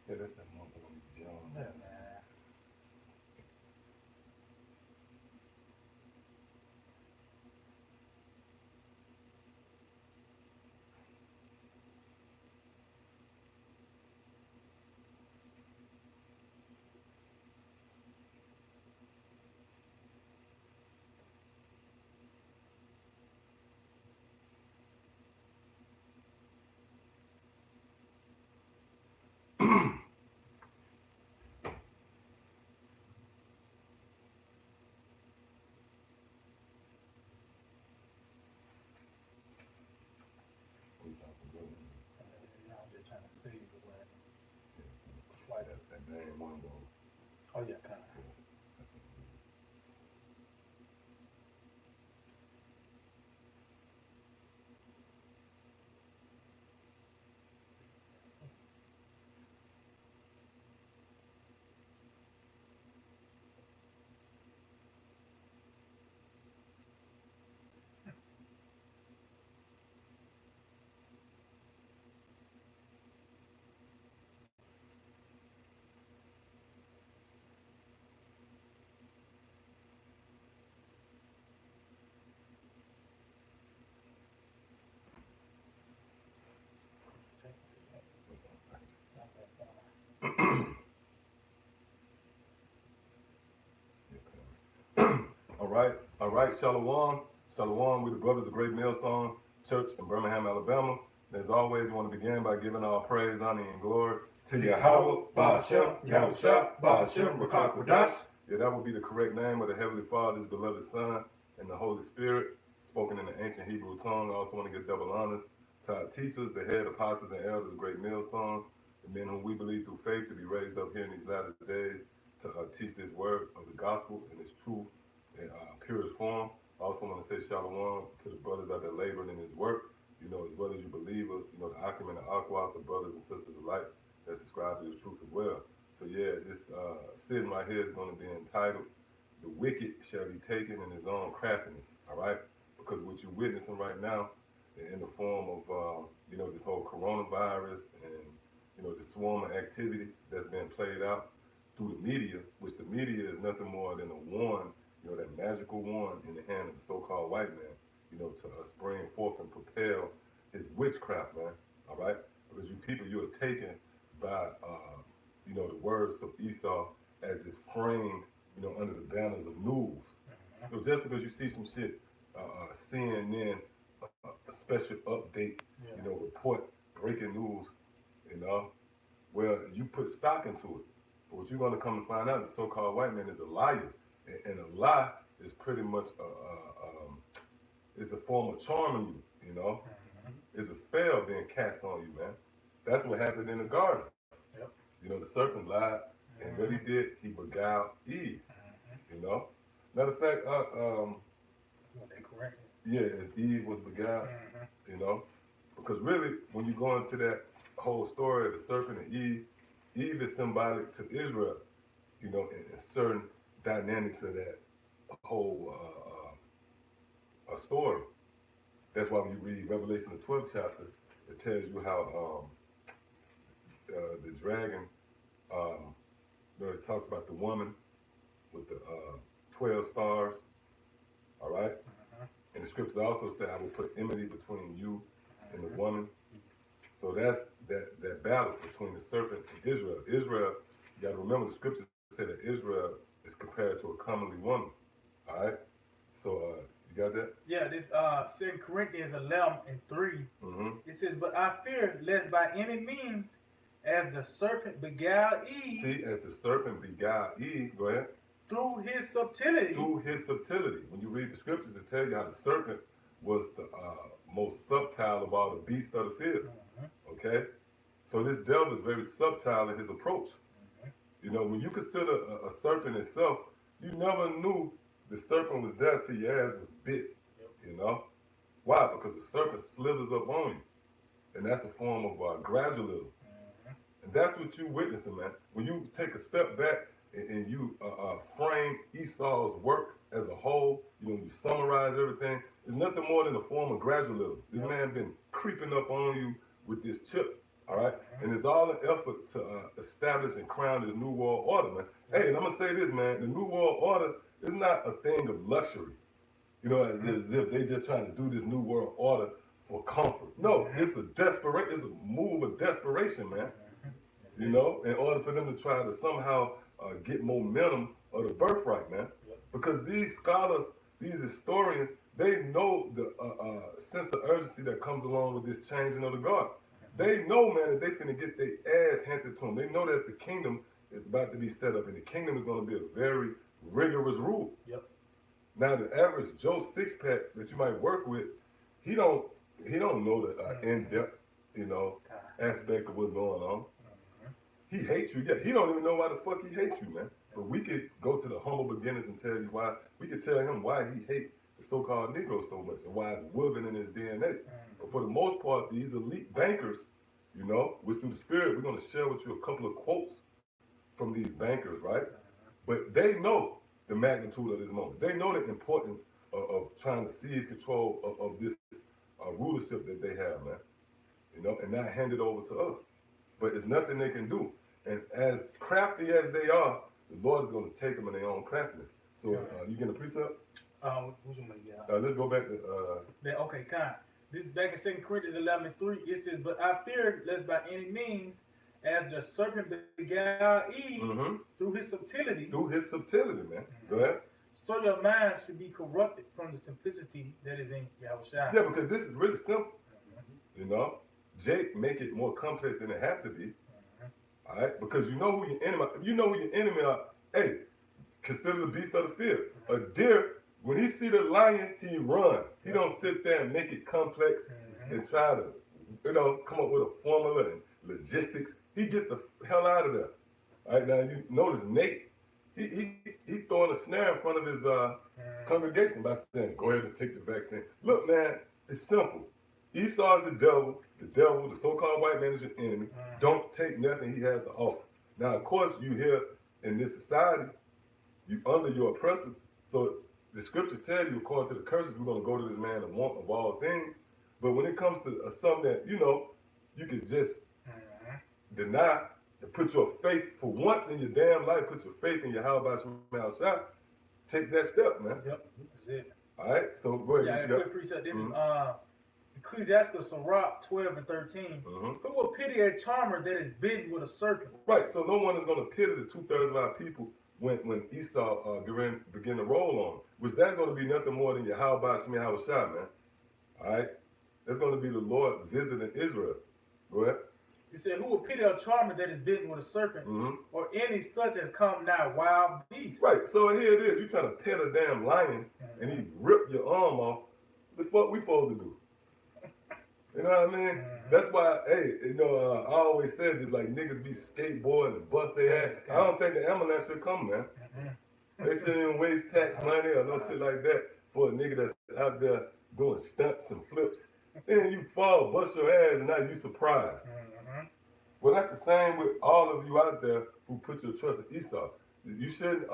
Yeah, that's that motherfucking John. Yeah, man. We talking good. I'm just trying to see what, which Yeah, way. that name one though. Oh, yeah, kind of. Check this out. Not that far. All right, Shalom. Shalom, we the Brothers of Great Millstone Church in Birmingham, Alabama. As always, we want to begin by giving all praise, honor, and glory to Yahweh, Ba'ashem, Yahusha, Ba'ashem, Rakakwadash. Yeah, that would be the correct name of the Heavenly Father's beloved Son and the Holy Spirit, spoken in the ancient Hebrew tongue. I also want to give double honors to our teachers, the head apostles and elders of Great Millstone, the men whom we believe through faith to be raised up here in these latter days to teach this word of the gospel in its true and purest form. I also want to say shalom to the brothers out there laboring in his work, you know, as well as you believers, you know, the Akim and the Aqua, the brothers and sisters alike that subscribe to this truth as well. So yeah, this sitting right here is going to be entitled, "The Wicked Shall Be Taken in His Own Craftiness," all right? Because what you're witnessing right now in the form of, you know, this whole coronavirus and, you know, the swarm of activity that's been played out through the media, which the media is nothing more than a wand, you know, that magical wand in the hand of the so-called white man, you know, to spring forth and propel his witchcraft, man, all right? Because you people, you are taken by, you know, the words of Esau as it's framed, you know, under the banners of news. You know, just because you see some shit, CNN, a special update, Yeah. you know, report, breaking news, you know, well, you put stock into it. But what you're going to come to find out, the so-called white man is a liar. And a lie is pretty much it's a form of charming you, you know? It's a spell being cast on you, man. That's what happened in the garden. Yep. You know, the serpent lied, and what he did, he beguiled Eve, you know? Matter of fact, What they corrected. yeah, as Eve was beguiled, you know? Because really, when you go into that whole story of the serpent and Eve is symbolic to Israel, you know, in certain dynamics of that whole story. That's why when you read Revelation, the 12th chapter, it tells you how the dragon, you know, it talks about the woman with the 12 stars, all right? And the scriptures also say, I will put enmity between you and the woman. So that's that battle between the serpent and Israel. Israel, you got to remember the scriptures say that Israel is compared to a comely woman, all right? So You got that? Yeah, this 2 Corinthians 11:3. Mm-hmm. It says, "But I fear lest by any means, as the serpent beguiled Eve See, as the serpent beguiled Eve, go ahead. through his subtlety." Through his subtlety. When you read the scriptures, it tells you how the serpent was the most subtle of all the beasts of the field. Mhm, Okay? So this devil is very subtle in his approach. mhm. You know, when you consider a serpent itself, you never knew the serpent was there till your ass was bit. Yep. You know? Why? Because the serpent slithers up on you. And that's a form of gradualism. Mhm. And that's what you witnessing, man. When you take a step back and you frame Esau's work as a whole, you know, you summarize everything, it's nothing more than a form of gradualism. This Yep. man been creeping up on you with this chip, all right? Mhm. And it's all an effort to establish and crown this New World Order, man. Hey, and I'm going to say this, man. The New World Order is not a thing of luxury. You know, as if they just trying to do this New World Order for comfort. No, it's a move of desperation, man. Mhm. That's You it. know, in order for them to try to somehow get momentum of the birthright, man. Yep. Because these scholars, these historians, they know the sense of urgency that comes along with this changing of the guard. They know, man, that they finna get their ass handed to them. They know that the kingdom is about to be set up, and the kingdom is going to be a very rigorous rule. Yep. Now, the average Joe Sixpack that you might work with, he don't know the in-depth, you know, aspect of what's going on. Mhm. He hates you. Yeah, he don't even know why the fuck he hates you, man. But we could go to the humble beginnings and tell you why. We could tell him why he hates the so-called Negro so much and why it's woven in his DNA. But for the most part, these elite bankers, you know, which through the spirit, we're going to share with you a couple of quotes from these bankers, right? But they know the magnitude of this moment. They know the importance of trying to seize control of this rulership that they have, man. You know, and not hand it over to us. But it's nothing they can do. And as crafty as they are, the Lord is going to take them in their own craftiness. So you getting a precept? Which one we got? Let's go back to. Okay, kind. This back in 2 Corinthians 11:3, it says, "But I fear lest by any means, as the serpent beguiled Eve through his subtlety, Through his subtlety, man. Go ahead. so your mind should be corrupted from the simplicity that is in Yahushua." Yeah, because this is really simple. You know, Jake make it more complex than it have to be. All right, because you know who your enemy. You know who your enemy are. Hey, consider the beast of the field. A deer, when he see the lion, he run. He don't sit there and make it complex and try to, you know, come up with a formula and logistics. He get the hell out of there. All right, now you notice Nate. He throwing a snare in front of his congregation by saying, "Go ahead and take the vaccine." Look, man, it's simple. Esau is the devil, the so-called white man is your enemy. Don't take nothing he has to offer. Now, of course, you here in this society, you under your oppressors. So the scriptures tell you, according to the curses, we're going to go to this man of want of all things. But when it comes to something that, you know, you can just deny and put your faith for once in your damn life, put your faith in your how about outside, take that step, man. Yep, that's it. All right, so go ahead. Yeah, a quick precept. This is Ecclesiasticus Sirach 12:13. Who will pity a charmer that is bitten with a serpent? Right, so no one is going to pity the 2/3 of our people when Esau begin to roll on, which that's going to be nothing more than your how about Shemi Hawashai, man. All right, that's going to be the Lord visiting Israel. Go ahead. He said, "Who will pity a charmer that is bitten with a serpent, or any such as come now wild beast?" Right, so here it is. You trying to pet a damn lion and he rip your arm off. What the fuck we supposed to do? You know what I mean? That's why, hey, you know, I always said this, like, niggas be skateboarding and bust their ass. I don't think the ambulance should come, man. They shouldn't even waste tax money or no shit like that for a nigga that's out there doing stunts and flips. Then you fall, bust your ass, and now you surprised. Well, that's the same with all of you out there who put your trust in Esau. You shouldn't,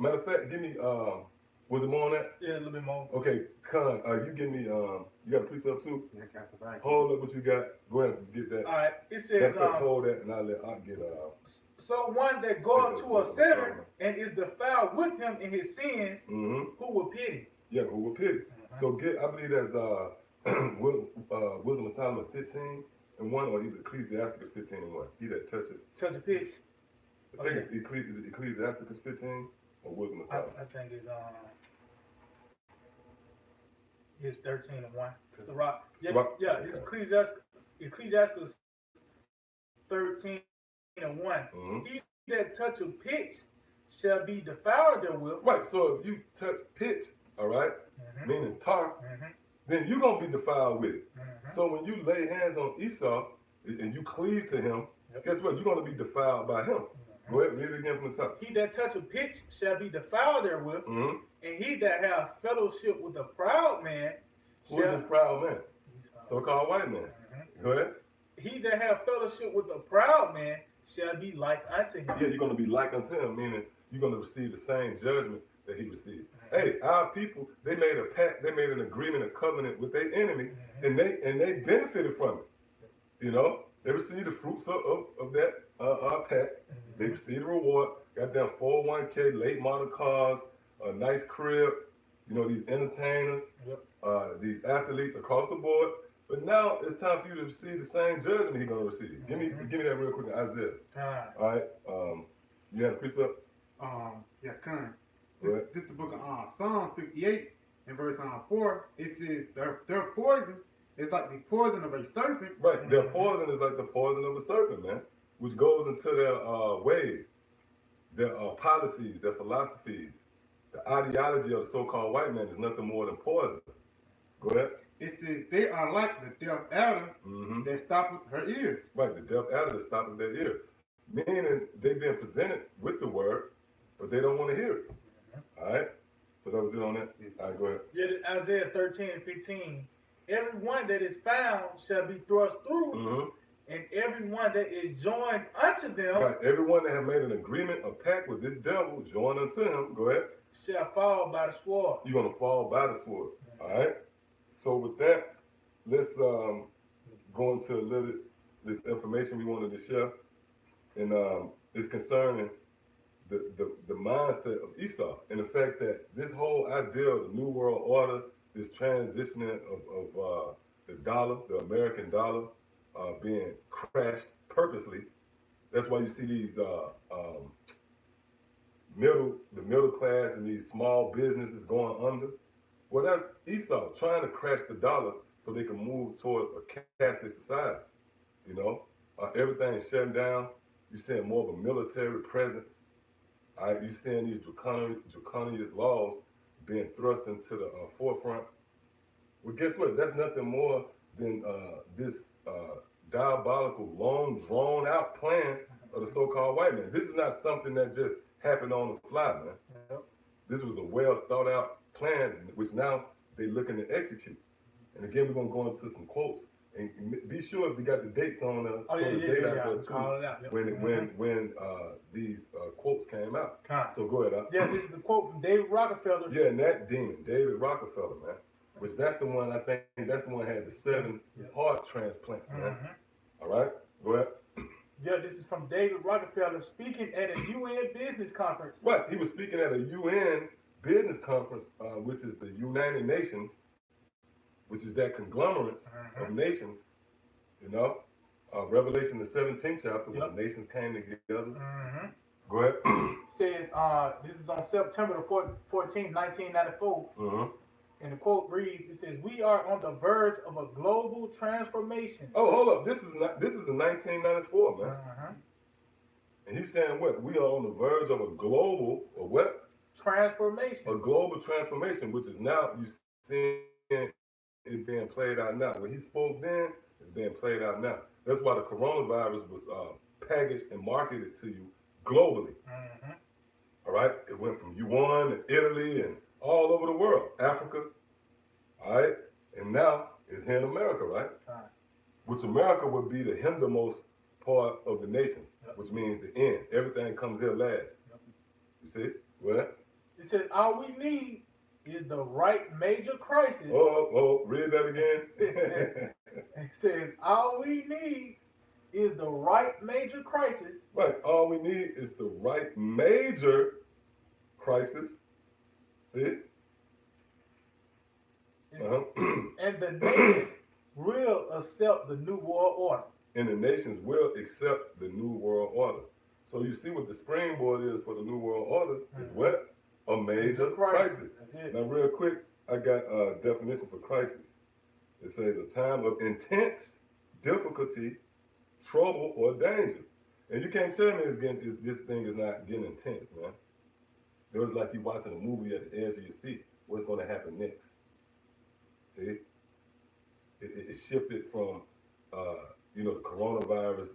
matter of fact, give me, was it more on that? Yeah, a little bit more. Okay, Con, you give me, you got a precept too? Yeah, got some Hold up what you got. Go ahead and get that. All right, it says, hold that and I'll get, "So one that goeth to a sinner and is defiled with him in his sins, who will pity?" Yeah, who will pity? So I believe that's, Wisdom of Solomon 15 and 1 or either Ecclesiasticus 15 and 1. He that touches. Touch a pitch. I think it's Ecclesiasticus 15 or Wisdom of Solomon. I think it's It's 13:1. Sirach. Yeah, Sirach? yeah. Okay. This is Ecclesiastes 13:1. Mm-hmm. He that toucheth pitch shall be devoured therewith. Right. So if you touch pitch, all right, meaning tar, then you're gonna be defiled with it. So when you lay hands on Esau and you cleave to him, guess what? You're gonna be defiled by him. Go ahead, read it again from the top. He that toucheth pitch shall be defiled therewith, and he that hath fellowship with a proud man Who is this proud man? So-called white man. Go ahead. He that hath fellowship with a proud man shall be like unto him. Yeah, you're gonna be like unto him, meaning you're gonna receive the same judgment that he received. Hey, our people, they made a pact, they made an agreement, a covenant with their enemy, and they benefited from it. You know, they received the fruits of that pact. They received a reward, got them 401k, late model cars, a nice crib, you know, these entertainers, these athletes across the board. But now it's time for you to receive the same judgment he's gonna receive. Give me that real quick in Isaiah. All right. You had a precept? Yeah, kind. This the book of Psalms 58 and verse 4. It says their poison is like the poison of a serpent. Right. Their poison is like the poison of a serpent, man, which goes into their ways, their policies, their philosophies. The ideology of the so-called white man is nothing more than poison. Go ahead. It says they are like the deaf adder that stoppeth her ears. Right, the deaf adder that stoppeth their ear. Meaning they've been presented with the word, but they don't want to hear it. All right? So that was it on that? All right, go ahead. Yeah, Isaiah 13:15. Everyone that is found shall be thrust through, and everyone that is joined unto them, right, everyone that have made an agreement, a pact with this devil, joined unto him, go ahead, shall fall by the sword. You're going to fall by the sword. All right? So with that, let's go into a little this information we wanted to share, and it's concerning the mindset of Esau and the fact that this whole idea of the New World Order, this transitioning of the dollar, the American dollar, being crashed purposely. That's why you see these the middle class and these small businesses going under. Well, that's Esau trying to crash the dollar so they can move towards a cashless society. You know, everything's shutting down. You're seeing more of a military presence. You're seeing these draconian laws being thrust into the forefront. Well, guess what? That's nothing more than this diabolical, long, drawn-out plan of the so-called white man. This is not something that just happened on the fly, man. Yep. This was a well-thought-out plan, which now they're looking to execute. And again, we're gonna go into some quotes, and be sure if we got the dates on the date out there too. When these quotes came out. So go ahead. Yeah, this is the quote from David Rockefeller. Yeah, and that demon, David Rockefeller, man. Which that's the one, I think that's the one that had the 7 heart transplants, man. All right, go ahead. Yeah, this is from David Rockefeller speaking at a UN business conference. Right, he was speaking at a UN business conference, which is the United Nations, which is that conglomerate of nations, you know. Revelation, the 17th chapter, when the nations came together. Go ahead. It says, this is on September the 14th, 1994. And the quote reads, it says, "We are on the verge of a global transformation." Oh, hold up. This is in 1994, man. And he's saying what? We are on the verge of a global, or what? Transformation. A global transformation, which is now, you seeing it being played out now. When he spoke then, it's being played out now. That's why the coronavirus was packaged and marketed to you globally. All right? It went from Yuan and Italy and all over the world, Africa, all right? And now it's here in America, right? Which America would be the hindermost part of the nations, which means the end. Everything comes here last. You see? What? It says, all we need is the right major crisis. Read that again. It says, all we need is the right major crisis. Right, all we need is the right major crisis. See? And the nations will accept the new world order. And the nations will accept the new world order. So you see what the springboard is for the new world order is what? A major crisis. That's it. Now real quick, I got a definition for crisis. It says a time of intense difficulty, trouble, or danger. And you can't tell me this thing is not getting intense, man. It was like you watching a movie at the edge of your seat. What's going to happen next? See, it shifted from, the coronavirus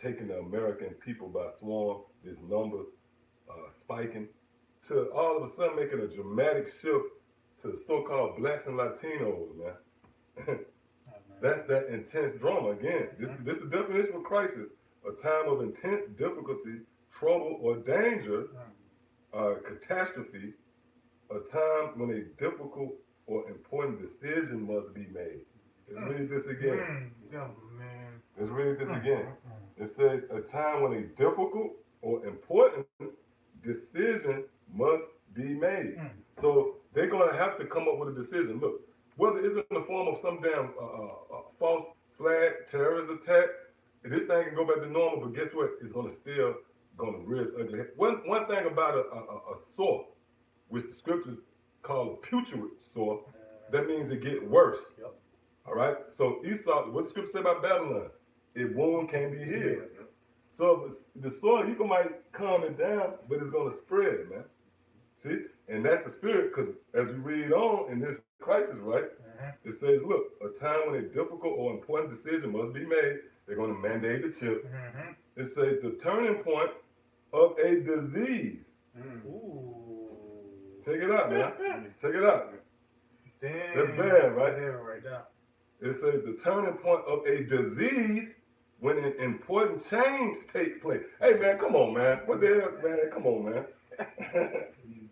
taking the American people by swarm, these numbers spiking, to all of a sudden making a dramatic shift to so-called blacks and Latinos, man. That's that intense drama. Again, this is the definition of crisis: a time of intense difficulty, trouble, or danger, catastrophe, a time when a difficult or important decision must be made. Let's read this again. Let's read this again. It says a time when a difficult or important decision must be made. So they're going to have to come up with a decision. Look, whether it's in the form of some damn false flag, terrorist attack, this thing can go back to normal, but guess what? It's going to still going to rear its ugly head. One thing about a sore, which the scriptures call a putrid sore, that means it get worse. Yep. All right? So Esau, what the scripture say about Babylon? It wound can't be healed. So the sore, you might calm it down, but it's going to spread, man. See? And that's the spirit, because as we read on in this crisis, right? It says, look, a time when a difficult or important decision must be made. They're going to mandate the chip. It says the turning point of a disease. Ooh. Check it out, man. Check it out. Damn. That's bad, right? Damn, right now. It says the turning point of a disease when an important change takes place. Hey, man, come on, man. What the hell, man? Come on, man.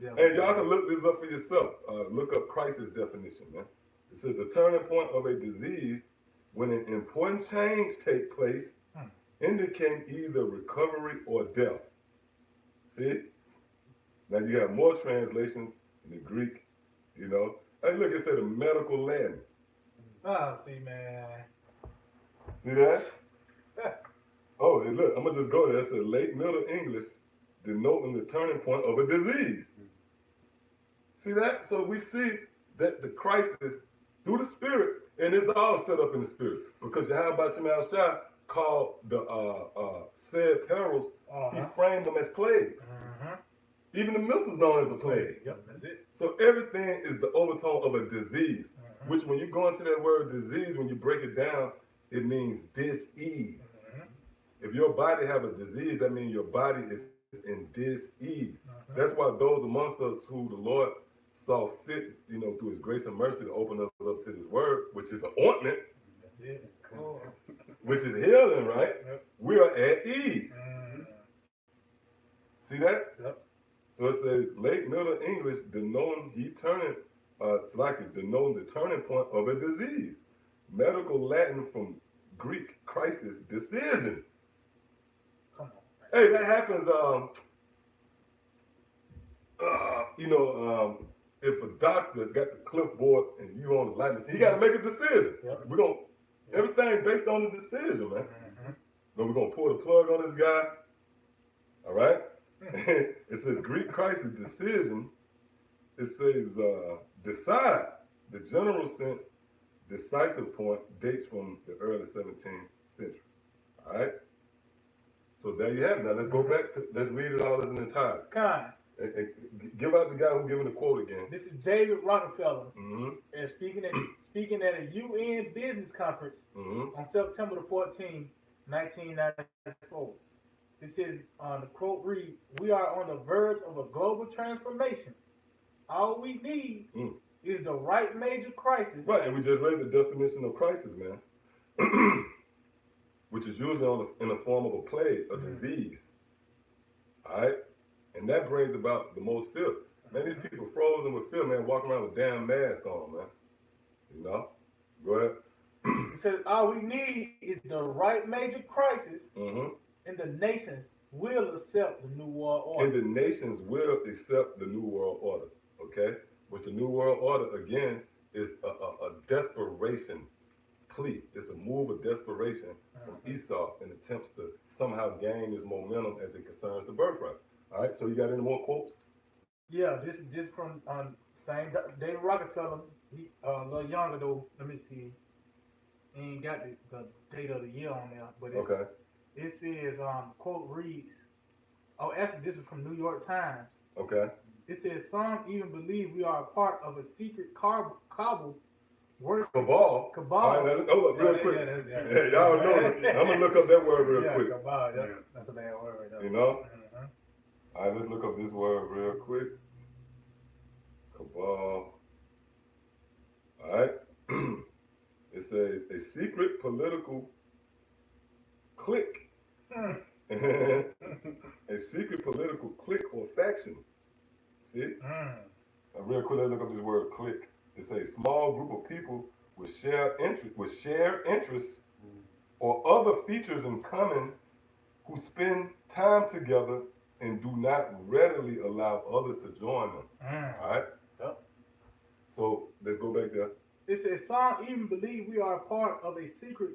And y'all can look this up for yourself. Look up crisis definition, man. It says the turning point of a disease when an important change takes place, indicating either recovery or death. See? Now you have more translations in the Greek, you know. Hey, look, it said a medical Latin. Oh, see, man. See that? Oh, and look, I'm going to just go there. It said late Middle English denoting the turning point of a disease. See that? So we see that the crisis through the spirit, and it's all set up in the spirit. Because Yahweh Shemal Shah called the said perils, he framed them as plagues. Even the missiles known as a plague. Yep, that's it. So everything is the overtone of a disease, which when you go into that word disease, when you break it down, it means dis-ease. If your body have a disease, that means your body is in dis-ease. That's why those amongst us who the Lord saw fit, through his grace and mercy to open us up to this word, which is an ointment. That's it. Cool. Which is healing, right? Yep. We are at ease. See that? Yep. So it says late Middle English denoting denoting the turning point of a disease. Medical Latin from Greek crisis, decision. Come on. Hey, that happens. If a doctor got the clipboard and you on the line, he got to make a decision. Yep. We're gonna everything based on the decision, man. We're gonna pull the plug on this guy. All right. It says Greek crisis decision. It says decide. The general sense, decisive point dates from the early 17th century. All right. So there you have it. Now let's go back to let's read it all as an entire. Con. And give out the guy who's giving the quote again. This is David Rockefeller, and speaking at a UN business conference on September the 14th, 1994. This is the quote reads: "We are on the verge of a global transformation. All we need is the right major crisis." Right, and we just read the definition of crisis, man, which is usually in the form of a plague, a disease. All right, and that brings about the most fear. Man, these people frozen with fear, man, walking around with damn mask on, man. Go ahead. He said, "All we need is the right major crisis." And the nations will accept the New World Order. And the nations will accept the New World Order, okay? Which the New World Order, again, is a desperation plea. It's a move of desperation from Esau in attempts to somehow gain his momentum as it concerns the birthright. All right, so you got any more quotes? Yeah, this from same David Rockefeller. He a little younger though. Let me see. He ain't got the date of the year on there, but Okay. it says quote reads. Oh, actually, this is from New York Times. Okay. It says some even believe we are a part of a secret cabal work Cabal. cabal. All right, now, hold up real quick. Yeah. Y'all know it. I'm gonna look up that word real quick. Cabal. That's a bad word. Though. You know? Mm-hmm. All right, let's look up this word real quick. Cabal. All right. It says a secret political clique. A secret political clique or faction. See? Real quick, let's look up this word clique. It's a small group of people with shared interests or other features in common who spend time together and do not readily allow others to join them. All right? Yep. So let's go back there. It says some even believe we are part of a secret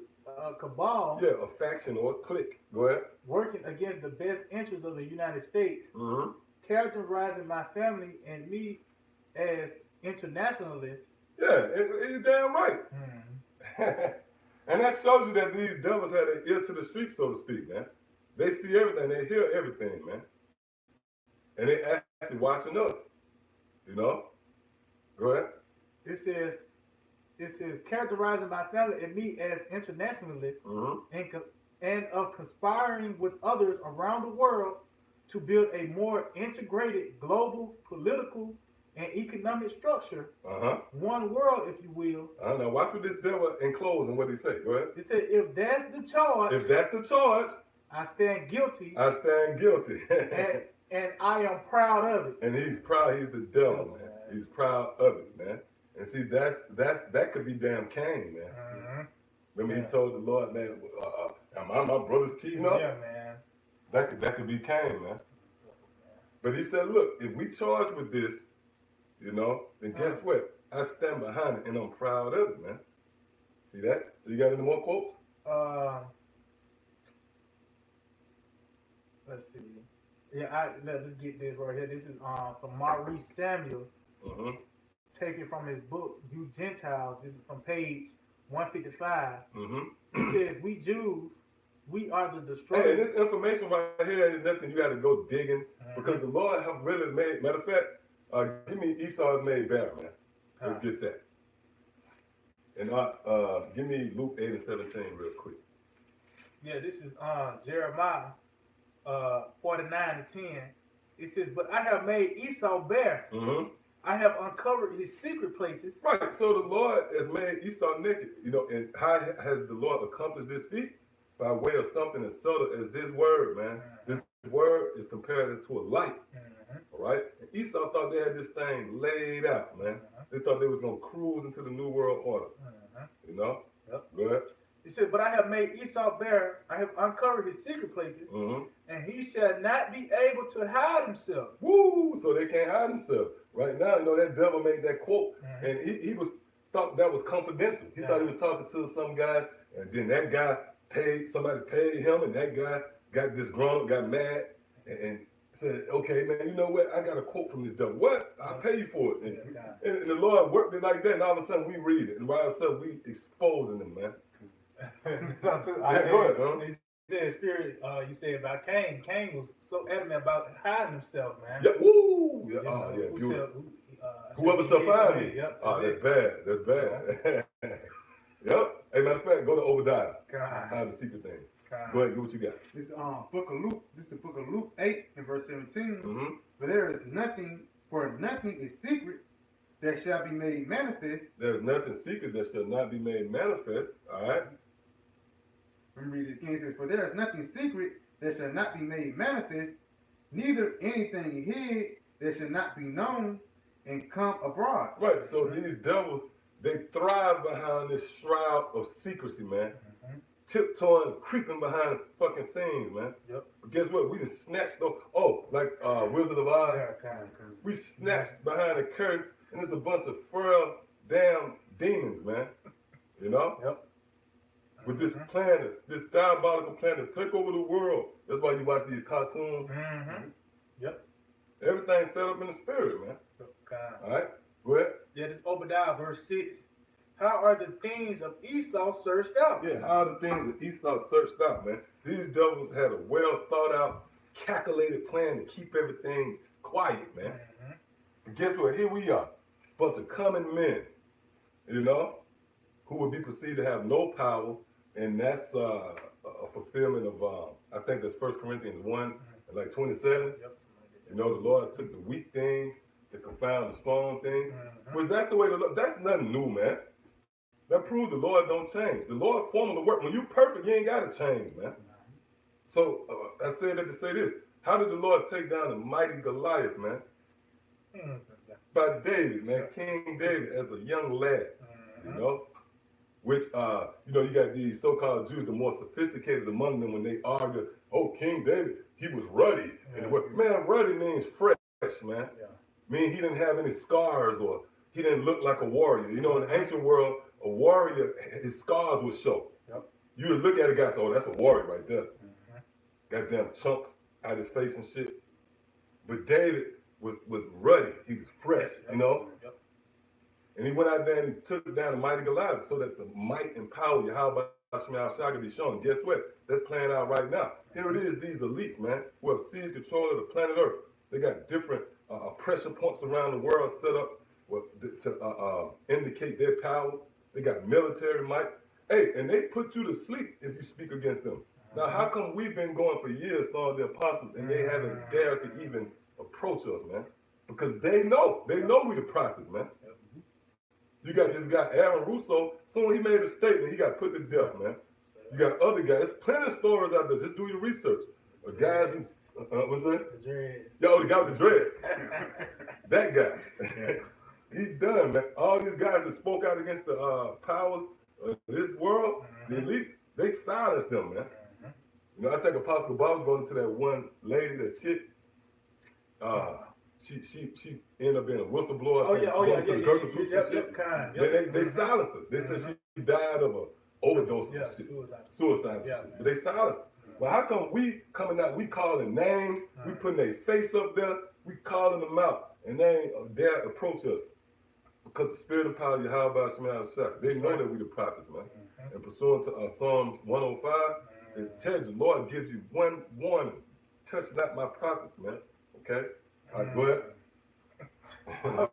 cabal. Yeah, a faction or a clique. Go ahead. Working against the best interests of the United States, characterizing my family and me as internationalists. Yeah, you're damn right. And that shows you that these devils had their ear to the street, so to speak, man. They see everything, they hear everything, man. And they actually watching us. You know? Go ahead. It says characterizing my family and me as internationalists and of conspiring with others around the world to build a more integrated global political and economic structure. One world, if you will. Now watch what this devil enclosed and what he say. Go ahead. It said, if that's the charge. If that's the charge. I stand guilty. I stand guilty. and I am proud of it. And he's proud. He's the devil, man. He's proud of it, man. And see, that could be damn Cain, man. Remember he told the Lord, man, am I my brother's keeping up? Yeah, man. That could be Cain, man. But he said, look, if we charge with this, you know, then guess what? I stand behind it and I'm proud of it, man. See that? So you got any more quotes? Let's see. Yeah, let's get this right here. This is from Maurice Samuel. Taken from his book, You Gentiles. This is from page 155. It says, we Jews, we are the destroyers. Hey, this information right here ain't nothing you got to go digging because the Lord have really made, matter of fact, give me Esau's made better, man. Let's get that. And give me Luke 8 and 17 real quick. Yeah, this is Jeremiah 49 and 10. It says, but I have made Esau bare. I have uncovered his secret places. Right, so the Lord has made Esau naked, you know, and how has the Lord accomplished this feat? By way of something as subtle as this word, man. This word is compared to a light, all right? And Esau thought they had this thing laid out, man. They thought they was going to cruise into the New World Order, you know? Go ahead. He said, but I have made Esau bare. I have uncovered his secret places, and he shall not be able to hide himself. Woo! So they can't hide themselves. Right now, you know, that devil made that quote, and he thought that was confidential. He thought he was talking to some guy, and then that guy somebody paid him, and that guy got disgruntled, got mad, and said, okay, man, you know what? I got a quote from this devil. What? I'll pay you for it. And the Lord worked it like that, and all of a sudden we read it, and all of a sudden we exposing them, man. Go ahead, He said, Spirit, you said about Cain. Cain was so adamant about hiding himself, man. Yeah, woo! Yeah, beautiful. Whoever shall find me. That's bad. That's bad. Yep. Hey, matter of fact, go to Obadiah. Hide the secret things. Go ahead, do what you got. This is the book of Luke. This is the book of Luke 8 and verse 17. For there is nothing is secret that shall be made manifest. There's nothing secret that shall not be made manifest. All right. Let me read it again. It says, for there is nothing secret that shall not be made manifest, neither anything hid that shall not be known and come abroad. Right. So these devils, they thrive behind this shroud of secrecy, man. Tiptoeing, creeping behind the fucking scenes, man. But guess what? We just snatched those. Oh, like Wizard of Oz. We snatched behind the curtain, and there's a bunch of feral damn demons, man. You know? With this plan, this diabolical plan to take over the world. That's why you watch these cartoons. Everything's set up in the spirit, man. Okay. All right? Go ahead. Yeah, this Obadiah, verse 6. How are the things of Esau searched out? Yeah, how are the things that Esau searched out, man? These devils had a well thought out, calculated plan to keep everything quiet, man. Mm-hmm. And guess what? Here we are, a bunch of common men, you know, who would be perceived to have no power, and that's a fulfillment of, I think that's 1 Corinthians 1, like 27. Yep. You know, the Lord took the weak things to confound the strong things. Mm-hmm. Which that's the way the Lord, that's nothing new, man. That proves the Lord don't change. The Lord forming the work. When you perfect, you ain't got to change, man. So I said that to say this. How did the Lord take down the mighty Goliath, man? Mm-hmm. By David, man. King David as a young lad, you know? Which, you know, you got these so-called Jews, the more sophisticated among them, when they argue, oh, King David, he was ruddy. And man, ruddy means fresh, man. Yeah. Meaning he didn't have any scars or he didn't look like a warrior. You know, in the ancient world, a warrior, his scars would show. Yep. You would look at a guy and say, oh, that's a warrior right there. Goddamn chunks out his face and shit. But David was ruddy. He was fresh, you know? Yep. And he went out there and he took down the mighty Goliath so that the might and power of Yahweh Shall be shown. And guess what? That's playing out right now. Here it is, these elites, man, who have seized control of the planet Earth. They got different pressure points around the world set up to indicate their power. They got military might. Hey, and they put you to sleep if you speak against them. Now, how come we've been going for years, throwing the apostles, and they haven't dared to even approach us, man? Because they know we the prophets, man. You got this guy, Aaron Russo, soon he made a statement, he got put to death, man. You got other guys, plenty of stories out there, just do your research. Guys who, what's that? The dreads. Yo, the guy with the dreads. That guy. He's done, man. All these guys that spoke out against the powers of this world, the elites, they silenced them, man. You know, I think Apostle Bob was going to that one lady, that chick. She ended up being a whistleblower. They silenced her. They said she died of an overdose of shit. Suicide. Yeah, shit. But they silenced her. Well, how come we coming out, we calling names, we putting their face up there, we calling them out, and they ain't dare approach us? Because the spirit and power of Yahweh Shall, they know that we the prophets, man. And pursuant to Psalms 105, it tells you, Lord gives you one warning. Touch not my prophets, man. Okay? All right, go ahead. You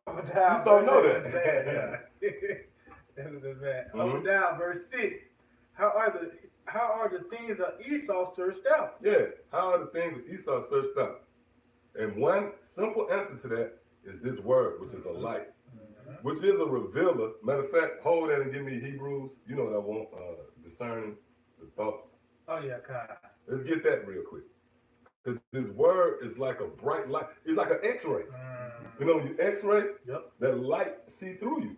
so know that. That's bad. Obadiah, verse 6. How are the things of Esau searched out? Yeah, how are the things of Esau searched out? And one simple answer to that is this word, which is a light, which is a revealer. Matter of fact, hold that and give me Hebrews. You know what I want, discerning the thoughts. Oh, yeah, God. Let's get that real quick. Because this word is like a bright light. It's like an x-ray. You know, when you x-ray, that light see through you.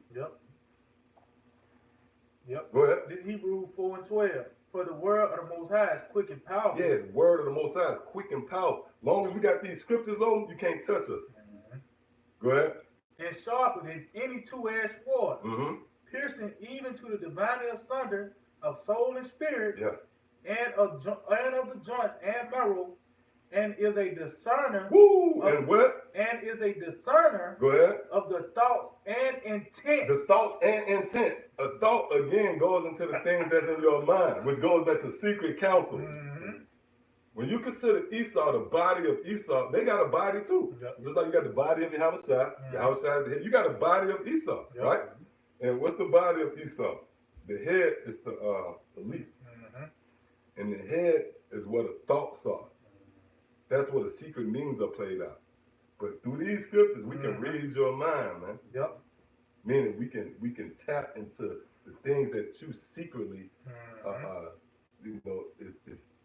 Yep. Go ahead. This Hebrews 4 and 12. For the word of the Most High is quick and powerful. Yeah, the word of the Most High is quick and powerful. Long as we got these scriptures on, you can't touch us. Go ahead. And sharper than any two-edged sword, piercing even to the dividing asunder of soul and spirit, and of the joints and marrow, and is a discerner. And what? And is a discerner. Go ahead. Of the thoughts and intents. The thoughts and intents. A thought again goes into the things that's in your mind, which goes back to secret counsel. When you consider Esau, the body of Esau, they got a body too. Just like you got the body of Yahweh Shai, Yahweh Shai is the head. You got a body of Esau, right? And what's the body of Esau? The head is the least. And the head is where the thoughts are. That's where the secret meanings are played out. But through these scriptures, we can read your mind, man. Meaning we can tap into the things that you secretly, you know, is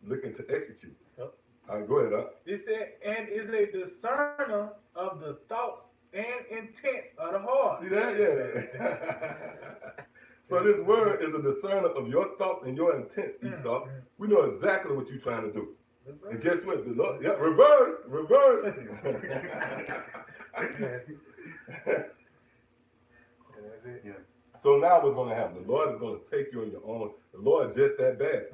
looking to execute. All right, go ahead, It said, and is a discerner of the thoughts and intents of the heart. See that? Yeah. So this word is a discerner of your thoughts and your intents, Esau. We know exactly what you're trying to do. And guess what? The Lord, reverse. That's it. So now what's going to happen? The Lord is going to take you on your own. The Lord is just that bad.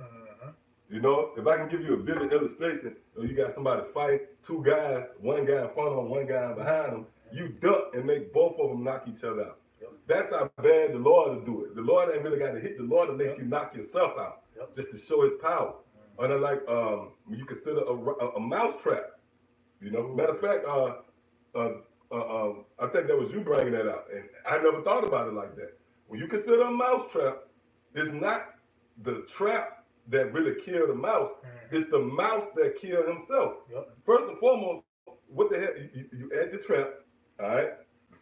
You know, if I can give you a vivid illustration, you got somebody fight, two guys, one guy in front of them, one guy behind them, you duck and make both of them knock each other out. That's how bad the Lord will do it. The Lord ain't really got to hit the Lord to make you knock yourself out, just to show his power. Unlike when you consider a mouse trap. You know, matter of fact, I think that was you bringing that out, and I never thought about it like that. When you consider a mouse trap, it's not the trap that really killed the mouse. It's the mouse that killed himself. First and foremost, what the hell? You add the trap, all right?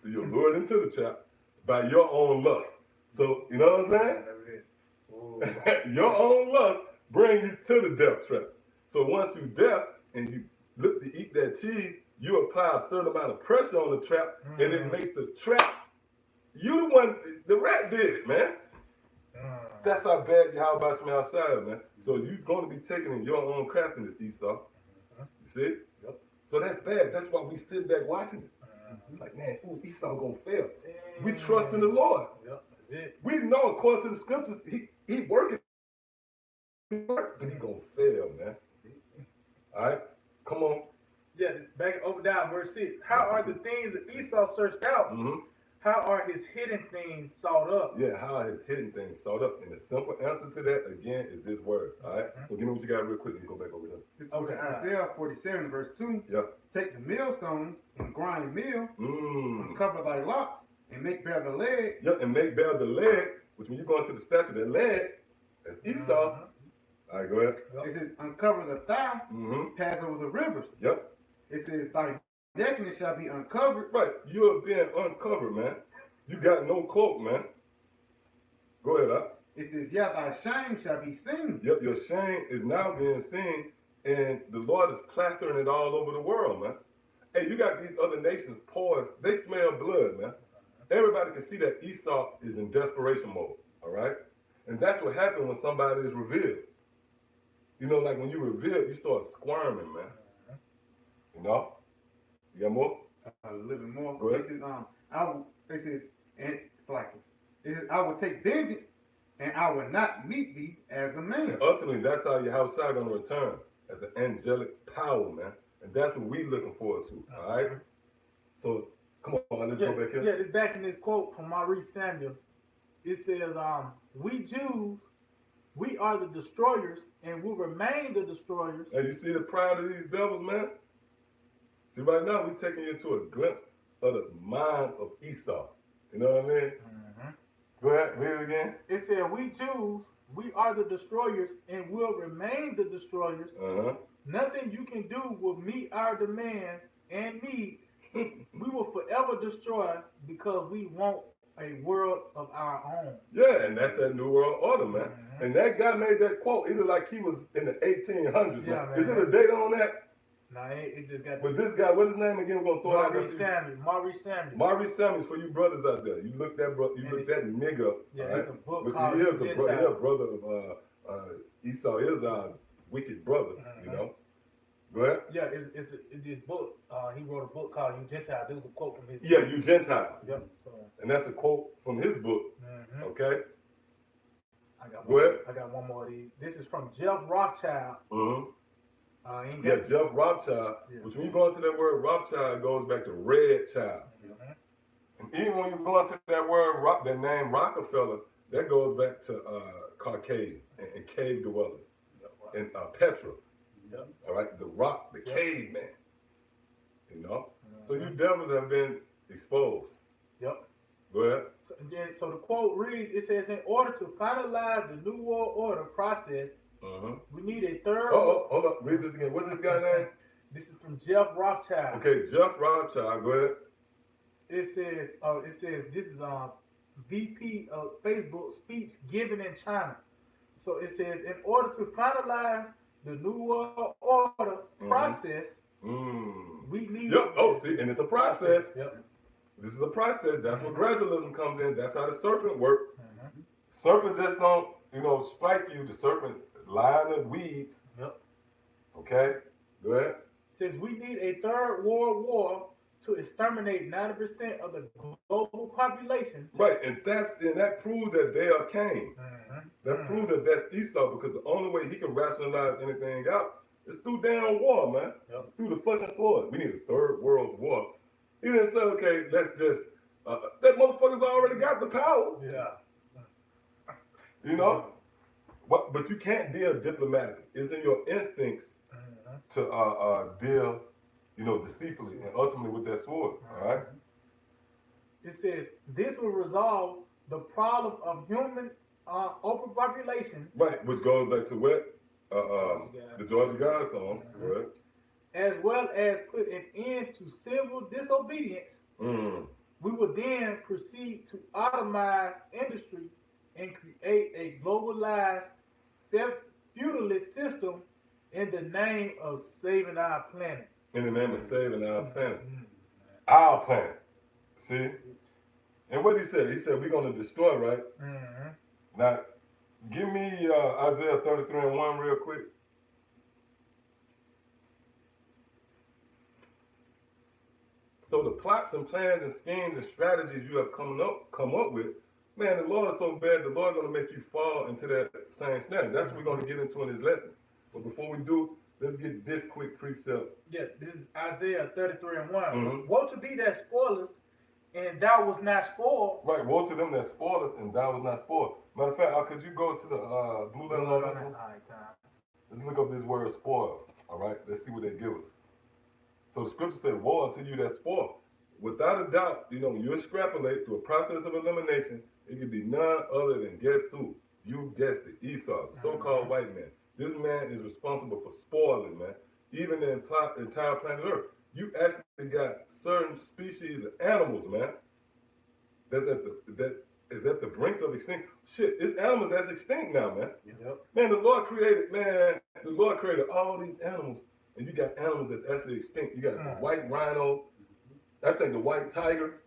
You're lured into the trap by your own lust. So, you know what I'm saying? That's it. Your own lust brings you to the death trap. So once you death and you look to eat that cheese, you apply a certain amount of pressure on the trap, and it makes the trap. You the one, the rat did it, man. That's how bad Yahweh Shem outside, man. So you're going to be taking in your own craftiness, Esau. You see? So that's bad. That's why we sit back watching it. Like, man, ooh, Esau gonna fail. Damn. We trust in the Lord. That's it. We know according to the scriptures, he working, but he gonna fail, man. All right, come on. Yeah, back over down verse 6. How are the things that Esau searched out? How are his hidden things sought up? Yeah, how are his hidden things sought up? And the simple answer to that, again, is this word. All right? So give me what you got real quick and go back over there. This book of Isaiah 47, verse 2. Take the millstones and grind meal, uncover thy locks, and make bare the lead. And make bare the lead, which when you go into the statue, the lead, that's Esau. All right, go ahead. It says, uncover the thigh, pass over the rivers. It says, thy nakedness shall be uncovered. Right, you are being uncovered, man. You got no cloak, man. Go ahead, Doc. It says, yeah, thy shame shall be seen. Your shame is now being seen, and the Lord is plastering it all over the world, man. Hey, you got these other nations poised. They smell blood, man. Everybody can see that Esau is in desperation mode, all right? And that's what happens when somebody is revealed. You know, like when you reveal, you start squirming, man. You know? You got more? A little bit more. Go ahead. It says, I will take vengeance, and I will not meet thee as a man. And ultimately, that's how your house is going to return, as an angelic power, man. And that's what we're looking forward to, all right? So, come on, let's go back here. Yeah, this back in this quote from Maurice Samuel. It says, we Jews, we are the destroyers, and will remain the destroyers. Hey, you see the pride of these devils, man? See, right now, we're taking you into a glimpse of the mind of Esau. You know what I mean? Go ahead, read it again. It said, we Jews, we are the destroyers, and will remain the destroyers. Nothing you can do will meet our demands and needs. We will forever destroy because we want a world of our own. Yeah, and that's that New World Order, man. And that guy made that quote, either like he was in the 1800s. Yeah, man. Is it a date on that? Nah, it just got. But this guy, what's his name again? We're gonna throw Maurice Samuel. Maurice Samuel. Maurice Samuel, for you brothers out there. You look that bro. You look that nigga. Yeah, right? it's a book which called he is Gentile. the brother of Esau is our wicked brother. You know. Go ahead. Yeah, it's this book. He wrote a book called "You Gentile." There was a quote from his. Yeah, you Gentiles. Yep. And that's a quote from his book. Okay. Go ahead. I got one more of these. This is from Jeff Rothschild. Jeff Rothschild. Which when you go into that word Rothschild, it goes back to red child. And even when you go into that word, that name Rockefeller, that goes back to Caucasian and cave dwellers and Petra. All right, the rock, the caveman. You know, so you devils have been exposed. Go ahead. So the quote reads: it says, "In order to finalize the New World Order process, we need a third." Hold up, read this again. What's this guy's name? This is from Jeff Rothschild. Okay, Jeff Rothschild. Go ahead. It says, this is VP of Facebook speech given in China. So it says, in order to finalize the New World Order process, we need. See, and it's a process. This is a process. That's where gradualism comes in. That's how the serpent works. Serpent just don't, spike you. The serpent lie in the weeds. Okay, go ahead. Says we need a third world war to exterminate 90% of the global population. Right, and that proves that they are Cain. That proves that that's Esau, because the only way he can rationalize anything out is through damn war, man. Yep. Through the fucking sword. We need a third world war. He didn't say, okay, let's just that motherfucker's already got the power. Yeah. You know? But you can't deal diplomatically. It's in your instincts to deal, deceitfully and ultimately with that sword. All right. It says this will resolve the problem of human overpopulation. Right, which goes back to what the Georgia God song, right? As well as put an end to civil disobedience. We will then proceed to automize industry and create a globalized feudalist system in the name of saving our planet. In the name of saving our planet. Our planet. See? And what he said? He said we're going to destroy, right? Now, give me Isaiah 33:1 real quick. So the plots and plans and schemes and strategies you have come up with, man, the Lord is so bad, the Lord is going to make you fall into that same snare. That's what we're going to get into in this lesson. But before we do, let's get this quick precept. Yeah, this is Isaiah 33:1. Woe to thee that spoilest, and thou was not spoiled. Right, woe to them that spoiled and thou was not spoiled. Matter of fact, could you go to the blue letter on this one? Let's look up this word spoil. All right, let's see what they give us. So the scripture said, woe unto you that spoil. Without a doubt, when you extrapolate through a process of elimination, it could be none other than guess who? You guessed it, Esau, the so-called white man. This man is responsible for spoiling, man, even the entire planet Earth. You actually got certain species of animals, man, that is at the brinks of extinction. Shit, it's animals that's extinct now, man. Yep. Man, the Lord created all these animals, and you got animals that's actually extinct. You got the white rhino, I think the white tiger.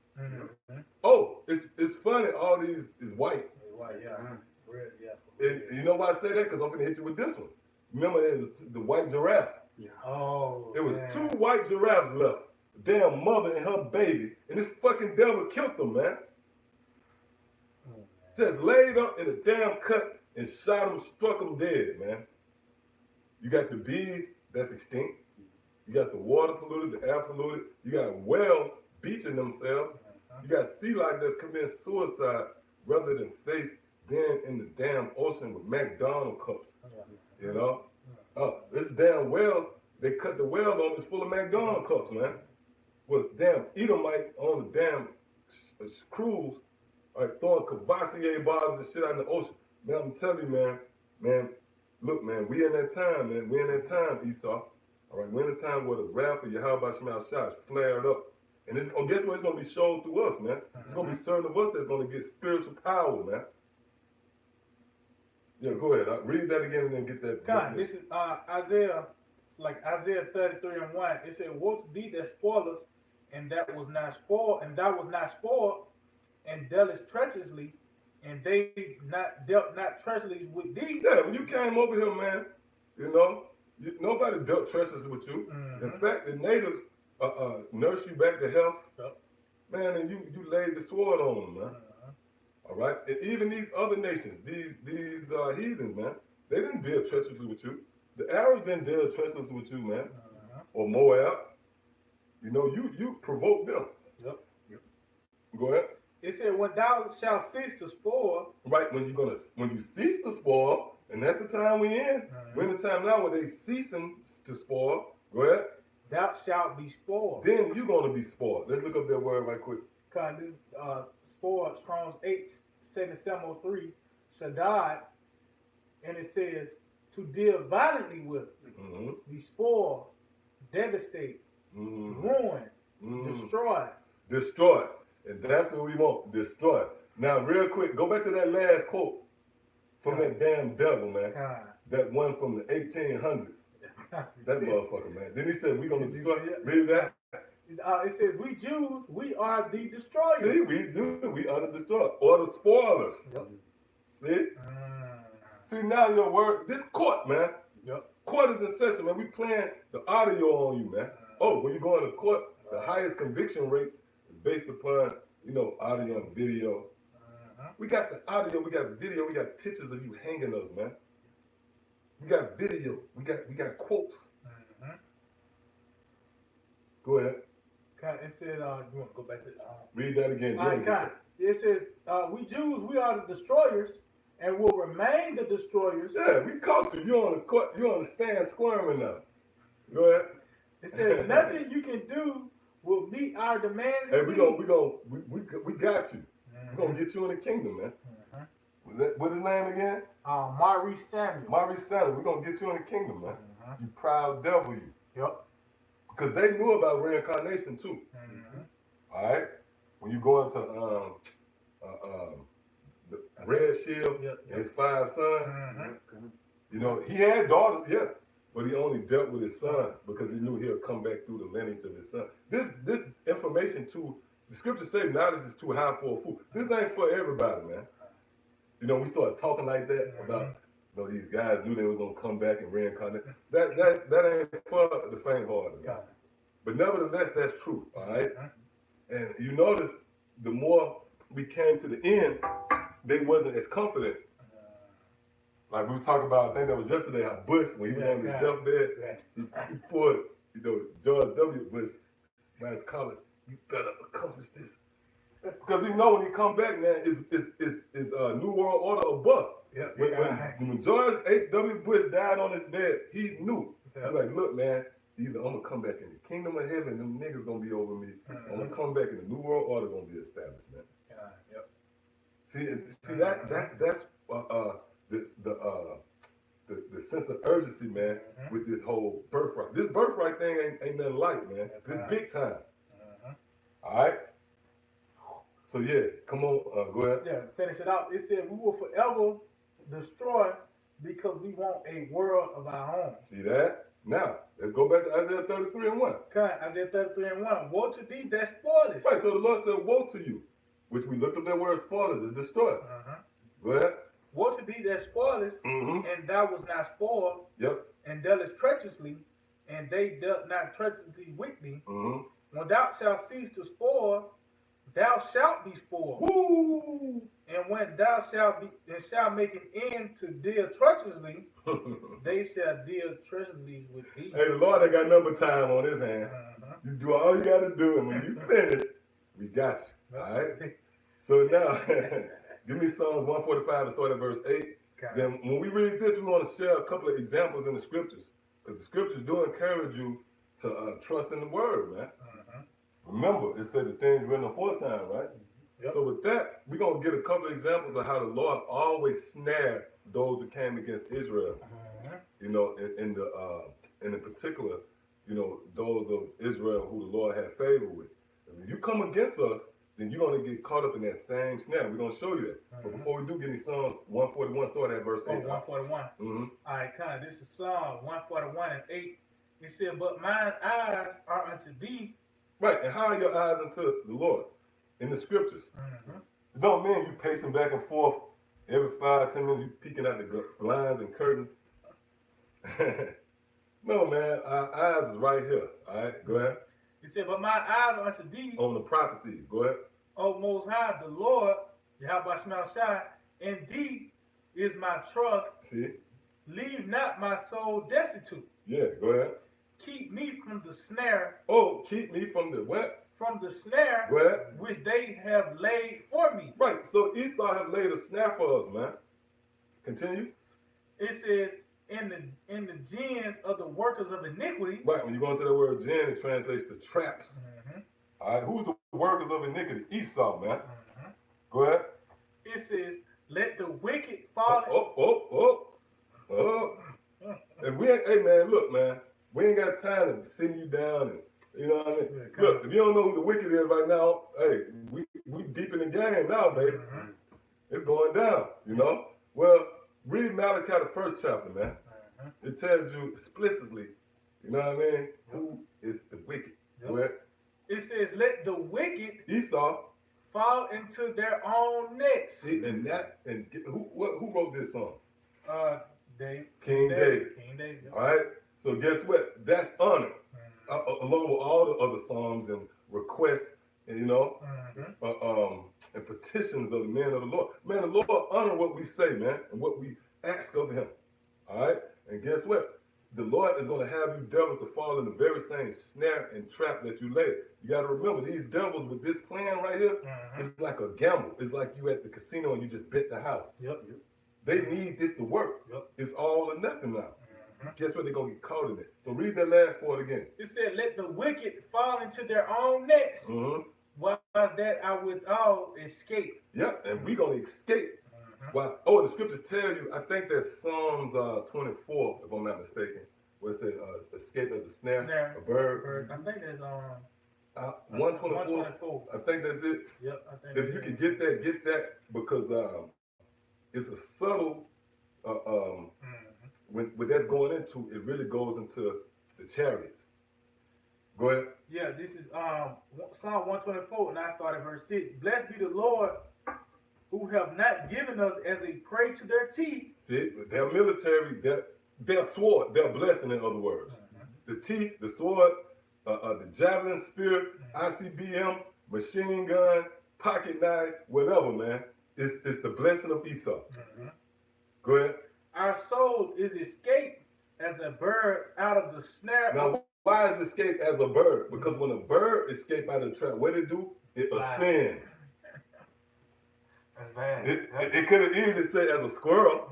Oh, it's funny, all these is white. White, yeah. Red, yeah. And you know why I say that? Because I'm gonna hit you with this one. Remember the white giraffe? Yeah. Oh. It was 2 white giraffes left. The damn mother and her baby. And this fucking devil killed them, man. Just laid up in a damn cut and shot them, struck them dead, man. You got the bees that's extinct. You got the water polluted, the air polluted. You got whales beaching themselves. You got sea life that's committing suicide rather than face being in the damn ocean with McDonald's cups. You know? This damn whales, they cut the whale on, it's full of McDonald's cups, man. With damn Edomites on the damn cruise, like throwing Cavassier bottles and shit out in the ocean. Man, I'm telling you, man, look, man, we in that time, man. We in that time, Esau. All right, we're in a time where the wrath of Yahweh Shemel Shah is flared up. And guess what? It's going to be shown through us, man. It's going to be certain of us that's going to get spiritual power, man. Yeah, go ahead. Read that again and then get that. God, this is Isaiah 33:1. It said, woe to thee that spoilest, and that was not spoiled, and thou was not spoiled, and dealest treacherously, and they dealt not treacherously with thee. Yeah, when you came over here, man, nobody dealt treacherously with you. In fact, the natives nursed you back to health. Man, and you laid the sword on them, man. All right? And even these other nations, these heathens, man, they didn't deal treacherously with you. The Arabs didn't deal treacherously with you, man. Or Moab. You provoked them. Yep. Go ahead. It said, when thou shalt cease to spoil. Right, when you cease to spoil, and that's the time we in. We're in the time now where they ceasing to spoil. Go ahead. Thou shalt be spoiled. Then you're going to be spoiled. Let's look up that word right quick. This spoiled, Strong's 87703, Shaddad, and it says to deal violently with, be spoiled, devastate, ruin, destroy. Destroy. And that's what we want. Destroy. Now, real quick, go back to that last quote from that damn devil, man. That one from the 1800s. That motherfucker, man. Then he said, we're going to destroy. Read that. It says, we Jews, we are the destroyers. See, we are the destroyers. Or the spoilers. Yep. See? See, now your word, this court, man. Yep. Court is in session, man. We playing the audio on you, man. Oh, when you go into court, The highest conviction rates is based upon, audio and video. We got the audio, we got video, we got pictures of you hanging us, man. We got video, we got quotes. Go ahead. It says, you want to go back to read that again. All right, it says, we Jews, we are the destroyers and will remain the destroyers. Yeah, we caught you. You're on the stand squirming now. Go ahead. It says, nothing you can do will meet our demands. Hey, we got you. We're gonna get you in the kingdom, man. What's his name again? Maurice Samuel. Maurice Samuel. We're gonna get you in the kingdom, man. You proud devil, you. Yep. Because they knew about reincarnation too. All right. When you go into the Red Shield and his 5 sons, he had daughters, yeah, but he only dealt with his sons because he knew he'll come back through the lineage of his son. This information too. The scriptures say knowledge is too high for a fool. This ain't for everybody, man. We started talking like that about these guys knew they was gonna come back and reincarnate. That ain't for the faint-hearted. But nevertheless, that's true. All right. And you notice the more we came to the end, they wasn't as confident. Like we were talking about, I think that was yesterday, how Bush, when he was on his deathbed, he pulled, George W. Bush by his collar. You better accomplish this. Because he know when he come back, man, it's New World Order a bust. Yeah, when George H.W. Bush died on his bed, he knew. He's like, look, man, either I'm going to come back in the kingdom of heaven, them niggas going to be over me. I'm going to come back and the New World Order going to be established, man. See that's the sense of urgency, man, with this whole birthright. This birthright thing ain't nothing light, man. This big time. All right. So yeah, come on, go ahead. Yeah, finish it out. It said we will forever destroy because we want a world of our own. See that? Now let's go back to Isaiah 33:1. Isaiah 33:1. Woe to thee that spoilest. Right. So the Lord said, "Woe to you," which we looked up that word "spoilers" is destroy. Go ahead. Woe to thee that spoilest, and thou was not spoiled. Yep. And dealest treacherously, and they dealt not treacherously with thee. When thou shalt cease to spoil, thou shalt be spoiled. Woo! And when thou shalt make an end to deal treacherously, they shall deal treacherously with thee. Hey, the Lord ain't got number time on his hand. You do all you got to do, and when you finish, we got you. All right? So now, give me Psalms 145 and start at verse 8. Then when we read this, we want to share a couple of examples in the scriptures. Because the scriptures do encourage you to trust in the word, man. Remember, it said the things written aforetime, right? So with that, we're going to get a couple of examples of how the Lord always snared those who came against Israel. In the particular, those of Israel who the Lord had favor with. If you come against us, then you're going to get caught up in that same snare. We're going to show you that. But before we do, give me Psalm 141, start at verse 8. 141. All right, this is Psalm 141 and 8. It said, but mine eyes are unto thee. Right, and how are your eyes unto the Lord? In the scriptures. It don't mean you pacing back and forth every 5-10 minutes, you peeking out the blinds and curtains. No, man, our eyes is right here. All right, go ahead. He said, but mine eyes are unto thee. On the prophecies, go ahead. O Most High, the Lord, Yahweh Shai, in thee is my trust. See? Leave not my soul destitute. Yeah, go ahead. Keep me from the snare. Oh, keep me from the what? From the snare which they have laid for me. Right, so Esau have laid a snare for us, man. Continue. It says, in the gins of the workers of iniquity. Right, when you go into the word gin, it translates to traps. All right, who's the workers of iniquity? Esau, man. Go ahead. It says, let the wicked fall. And we ain't, hey man, look, man, we ain't got time to send you down and, you know what I mean? Look, if you don't know who the wicked is right now, hey, we deep in the game now, baby. It's going down, you know? Well, read Malachi, the first chapter, man. It tells you explicitly, you know what I mean, who is the wicked. It says, let the wicked Esau fall into their own nets. See, and who wrote this song? Dave. King David. King David. All right. So guess what? That's honor. along with all the other psalms and requests, and, and petitions of the men of the Lord. Man, the Lord honor what we say, man, and what we ask of Him. All right, and guess what? The Lord is going to have you devils to fall in the very same snare and trap that you laid. You got to remember, these devils with this plan right here, it's like a gamble. It's like you at the casino and you just bet the house. Yep. They need this to work. Yep. It's all or nothing now. Guess what? They're going to get caught in it. So read that last part again. It said, let the wicked fall into their own nets, whilst that I withal escape. Yep, and we're going to escape. Well, the scriptures tell you, I think that's Psalms 24, if I'm not mistaken, where it says escape as a snare, a bird. I think that's 124. I think that's it. Yep, I think if you can get that, because it's a subtle, when that's going into, it really goes into the chariots. Go ahead. Yeah, this is Psalm 124, and I start at verse 6. Blessed be the Lord, who have not given us as a prey to their teeth. See, their military, their sword, their blessing, in other words. The teeth, the sword, the javelin, spear, ICBM, machine gun, pocket knife, whatever, man. It's the blessing of Esau. Go ahead. Our soul is escaped as a bird out of the snare. Now, why is escape as a bird? Because when a bird escapes out of the trap, what it do? It ascends. That's bad. It could have easily said as a squirrel,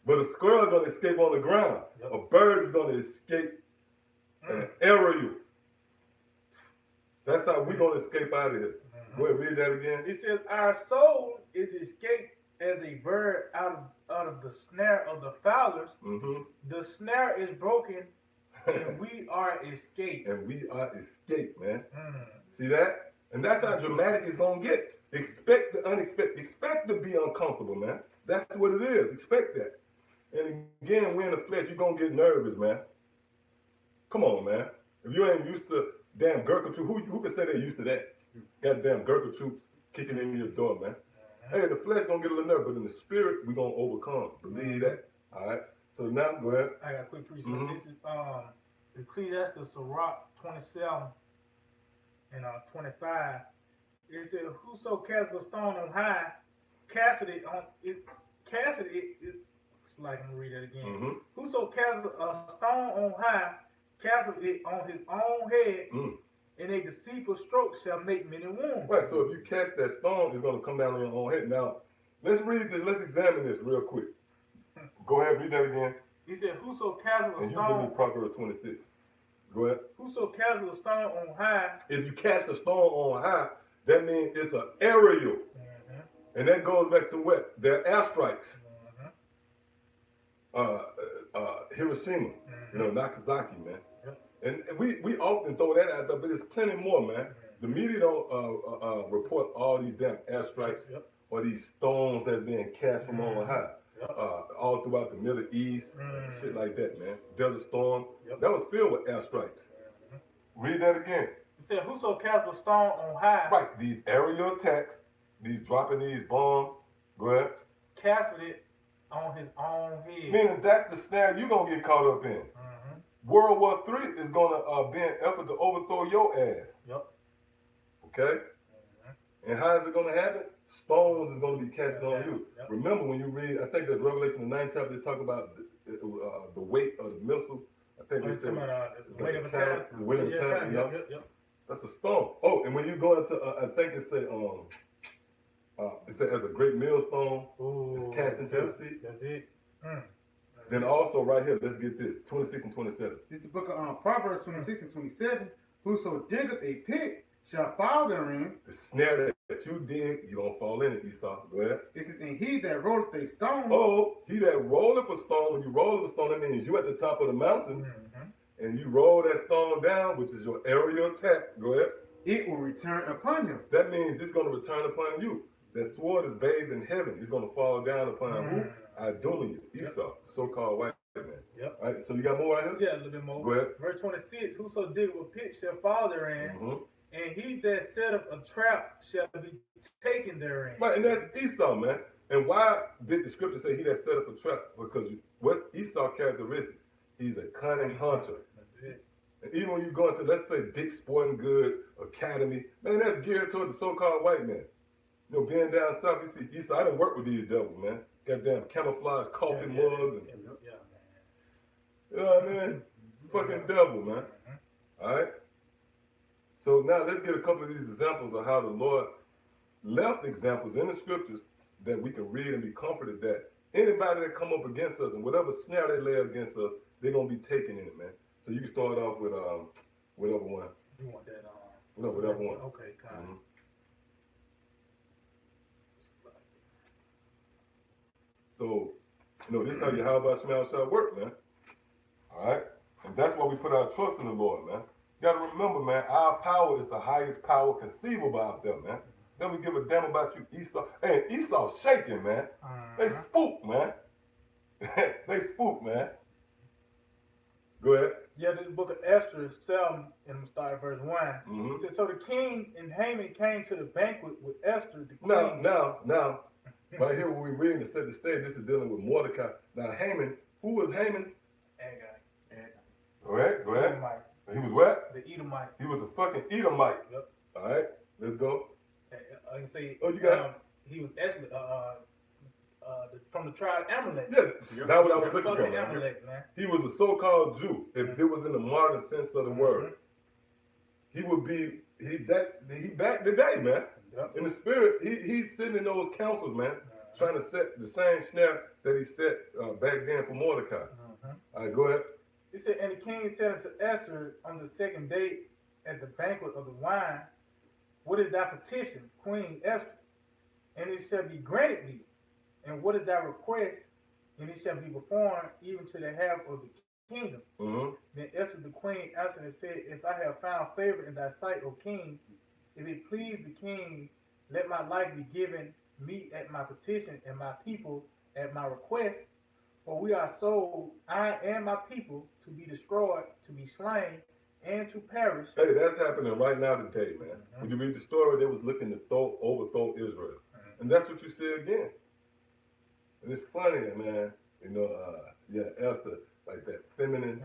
but a squirrel is going to escape on the ground. Yep. A bird is going to escape and aerial. That's how we're going to escape out of here. Go ahead, read that again. It says, our soul is escaped as a bird out of the snare of the fowlers. The snare is broken, and we are escaped. And we are escaped, man. See that? And that's how dramatic it's going to get. Expect the unexpected. Expect to be uncomfortable, man. That's what it is. Expect that. And again, we're in the flesh, you're going to get nervous, man. Come on, man. If you ain't used to damn Gurkha troops, who can say they're used to that? Goddamn Gurkha troops kicking in your door, man. Hey, the flesh going to get a little nervous, but in the spirit, we're going to overcome. Believe that. All right? So now, go ahead. I got a quick piece. So this is Ecclesiastes Sirach 27 and 25. It said, whoso cast a stone on high, cast it on it. It's like, I'm gonna read that again. Whoso cast a stone on high, cast it on his own head, and a deceitful stroke shall make many wounds. Right. So if you catch that stone, it's gonna come down on your own head. Now, let's read this. Let's examine this real quick. Go ahead, read that again. He said, whoso cast a and stone. You give me Proverbs 26. Go ahead. Whoso cast a stone on high. If you cast a stone on high, that means it's an aerial. And that goes back to what? Their airstrikes. Hiroshima, Nagasaki, man. And we often throw that out there, but there's plenty more, man. The media don't report all these damn airstrikes or these stones that's being cast from on high. All throughout the Middle East, shit like that, man. Desert Storm. That was filled with airstrikes. Read that again. It said, whoso cast a stone on high. Right, these aerial attacks, these dropping these bombs. Go ahead. Casted it on his own head. Meaning that's the snare you're going to get caught up in. World War III is going to be an effort to overthrow your ass. Okay? And how is it going to happen? Stones is going to be casted on you. Remember when you read, I think that's Revelation the 9th chapter, they talk about the weight of the missile. I think they said the weight of a talent. The weight of a talent, That's a stone. Oh, and when you go into, I think it said as a great millstone, it's cast into the sea. That's it. Then also right here, let's get this, 26 and 27. This is the book of Proverbs 26 and 27. Whoso diggeth a pit shall fall therein. The snare that you dig, you don't fall in it, Esau. Go ahead. It says, and he that rolleth a stone. Oh, he that rolleth a stone, when you roll a stone, that means you at the top of the mountain, and you roll that stone down, which is your aerial attack. Go ahead. It will return upon him. That means it's going to return upon you. That sword is bathed in heaven. It's going to fall down upon who? Idumean, Esau, so-called white man. All right, so you got more right here? Yeah, a little bit more. Go ahead. Verse 26, whoso diggeth a pit shall fall therein, and he that set up a trap shall be taken therein. Right, and that's Esau, man. And why did the scripture say he that set up a trap? Because what's Esau's characteristics? He's a cunning hunter. That's it. And even when you go into, let's say, Dick's Sporting Goods Academy, man, that's geared toward the so-called white man. You know, being down south, you see East Side. I didn't work with these devils, man. Goddamn camouflage coffee mugs and you know what I mean? Fucking devil, man. All right. So now let's get a couple of these examples of how the Lord left examples in the scriptures that we can read and be comforted that anybody that come up against us and whatever snare they lay against us, they're gonna be taken in it, man. So you can start off with whatever one. You want that? No, whatever one. Okay, kind. Mm-hmm. So, you know, this is how your how about smell shall work, man. All right? And that's why we put our trust in the Lord, man. You got to remember, man, our power is the highest power conceivable out there, man. Then we give a damn about you, Esau. Hey, Esau's shaking, man. They spook, man. They spook, man. Go ahead. Yeah, this book of Esther, 7, and I'm going to start at verse 1. Mm-hmm. It says, so the king and Haman came to the banquet with Esther, the queen. Now, right here when we reading to set the stage, this is dealing with Mordecai. Now, Haman, who was Haman? Go ahead. Edomite. He was what? The Edomite. He was a fucking Edomite. Yep. All right, let's go. I can say, Oh, you got he was actually from the tribe of Amalek. Yeah, that's what I was looking for. Amalek, man. He was a so-called Jew, if it was in the modern sense of the word. He would be he back today, man. Yep. In the spirit, he's sitting in those councils, man, trying to set the same snare that he set back then for Mordecai. All right, go ahead. It said, and the king said unto Esther on the second day at the banquet of the wine, what is thy petition, Queen Esther? And it shall be granted thee. And what is thy request? And it shall be performed even to the half of the kingdom. Then Esther the queen answered and said, if I have found favor in thy sight, O king, if it please the king, let my life be given me at my petition and my people at my request. For we are sold, I and my people, to be destroyed, to be slain, and to perish. Hey, that's happening right now today, man. When you read the story, they was looking to overthrow Israel. And that's what you see again. And it's funny, man. You know, Esther, like that feminine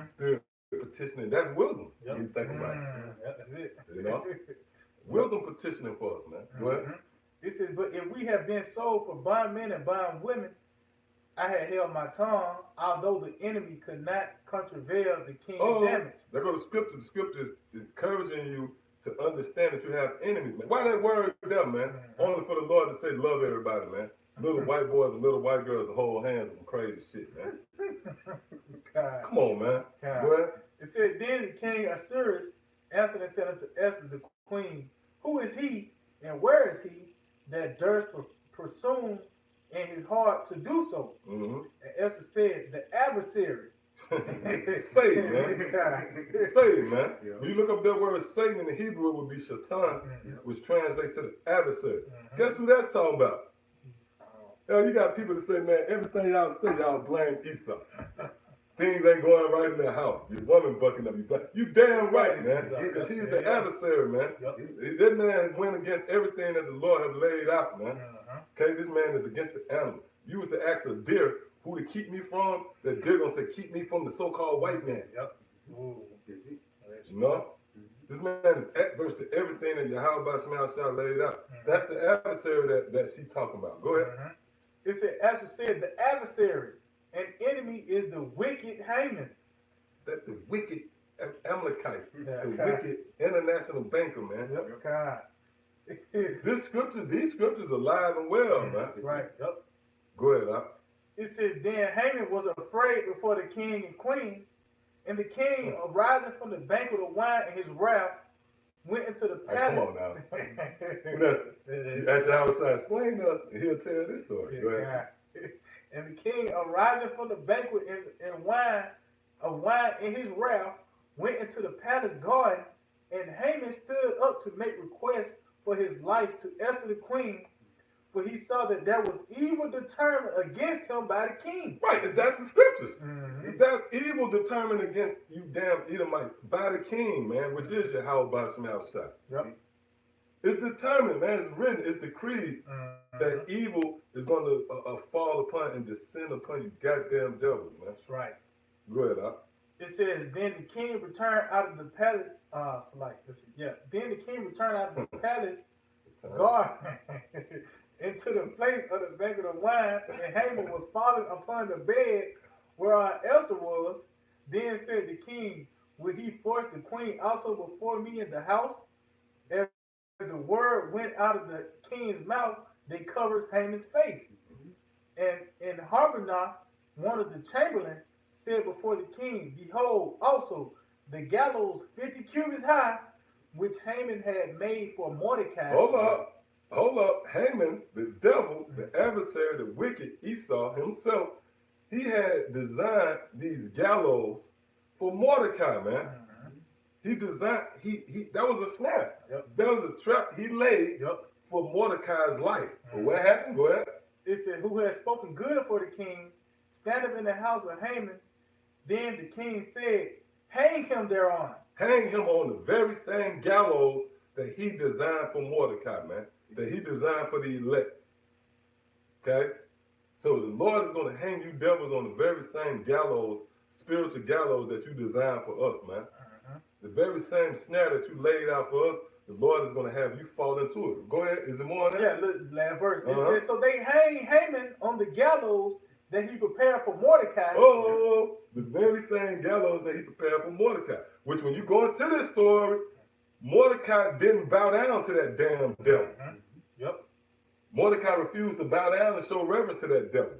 spirit petitioning. That's wisdom. Yep. You think about it. That's it. You know? Wisdom petitioning for us, man. What? It says, but if we have been sold for bondmen and bondwomen, I had held my tongue, although the enemy could not contravail the king's damage. There go the scripture. The scripture is encouraging you to understand that you have enemies, man. Why that word there, man? Only for the Lord to say, love everybody, man. Little white boys and little white girls to hold hands and some crazy shit, man. Come on, man. Go ahead. It said, then the king Ahasuerus answered and said unto Esther the queen, who is he and where is he that durst presume in his heart to do so? And Esther said, the adversary. Satan, man. Satan, man. When you look up that word Satan in the Hebrew, it would be Shaitan, which translates to the adversary. Guess who that's talking about? Hell, you got people that say, man, everything y'all say, y'all blame Esau. Things ain't going right in their house. Your woman bucking up. You damn right, man. Because he's the adversary, man. That man went against everything that the Lord have laid out, man. Okay, this man is against the animal. You was to ask a deer who to keep me from, that deer gonna say, keep me from the so-called white man. You know? This man is adverse to everything that Yahweh Shemashah laid out. That's the adversary that she talking about. Go ahead. It said, as it said, the adversary and enemy is the wicked Haman. That's the wicked Amalekite, the wicked international banker, man. These scriptures are alive and well, man. That's right. Go ahead, Doc. It says, then Haman was afraid before the king and queen, and the king, arising from the banquet of wine in his wrath, went into the palace. Hey, come on now. That's how it's explain to us, and he'll tell this story. Go ahead. And the king, arising from the banquet in wine in his wrath, went into the palace garden, and Haman stood up to make request for his life to Esther the queen, for he saw that there was evil determined against him by the king. Right, that's the scriptures. That's evil determined against you damn Edomites by the king, man, which is Yahweh Shemashah. It's determined, man. It's written, it's decreed that evil is going to fall upon and descend upon you goddamn devils, man. That's right. Go ahead, Doc. It says, then the king returned out of the palace. Then the king returned out of the palace garden into the place of the banquet of wine, and Haman was fallen upon the bed where Esther was. Then said the king, will he force the queen also before me in the house? As the word went out of the king's mouth, they covers Haman's face. And Harbonah, one of the chamberlains, said before the king, behold, also the gallows 50 cubits high, which Haman had made for Mordecai. Hold up. Haman, the devil, the adversary, the wicked Esau himself, he had designed these gallows for Mordecai, man. He designed, that was a snare. Yep. That was a trap he laid for Mordecai's life. But what happened? Go ahead. It said, who had spoken good for the king, stand up in the house of Haman. Then the king said, hang him thereon. Hang him on the very same gallows that he designed for Mordecai, man. That he designed for the elect. Okay? So the Lord is going to hang you devils on the very same gallows, spiritual gallows that you designed for us, man. The very same snare that you laid out for us, the Lord is going to have you fall into it. Go ahead. Is it more on that? Yeah, look, last verse. It says, so they hang Haman on the gallows that he prepared for Mordecai. Oh, the very same gallows that he prepared for Mordecai. Which when you go into this story, Mordecai didn't bow down to that damn devil. Yep. Mordecai refused to bow down and show reverence to that devil.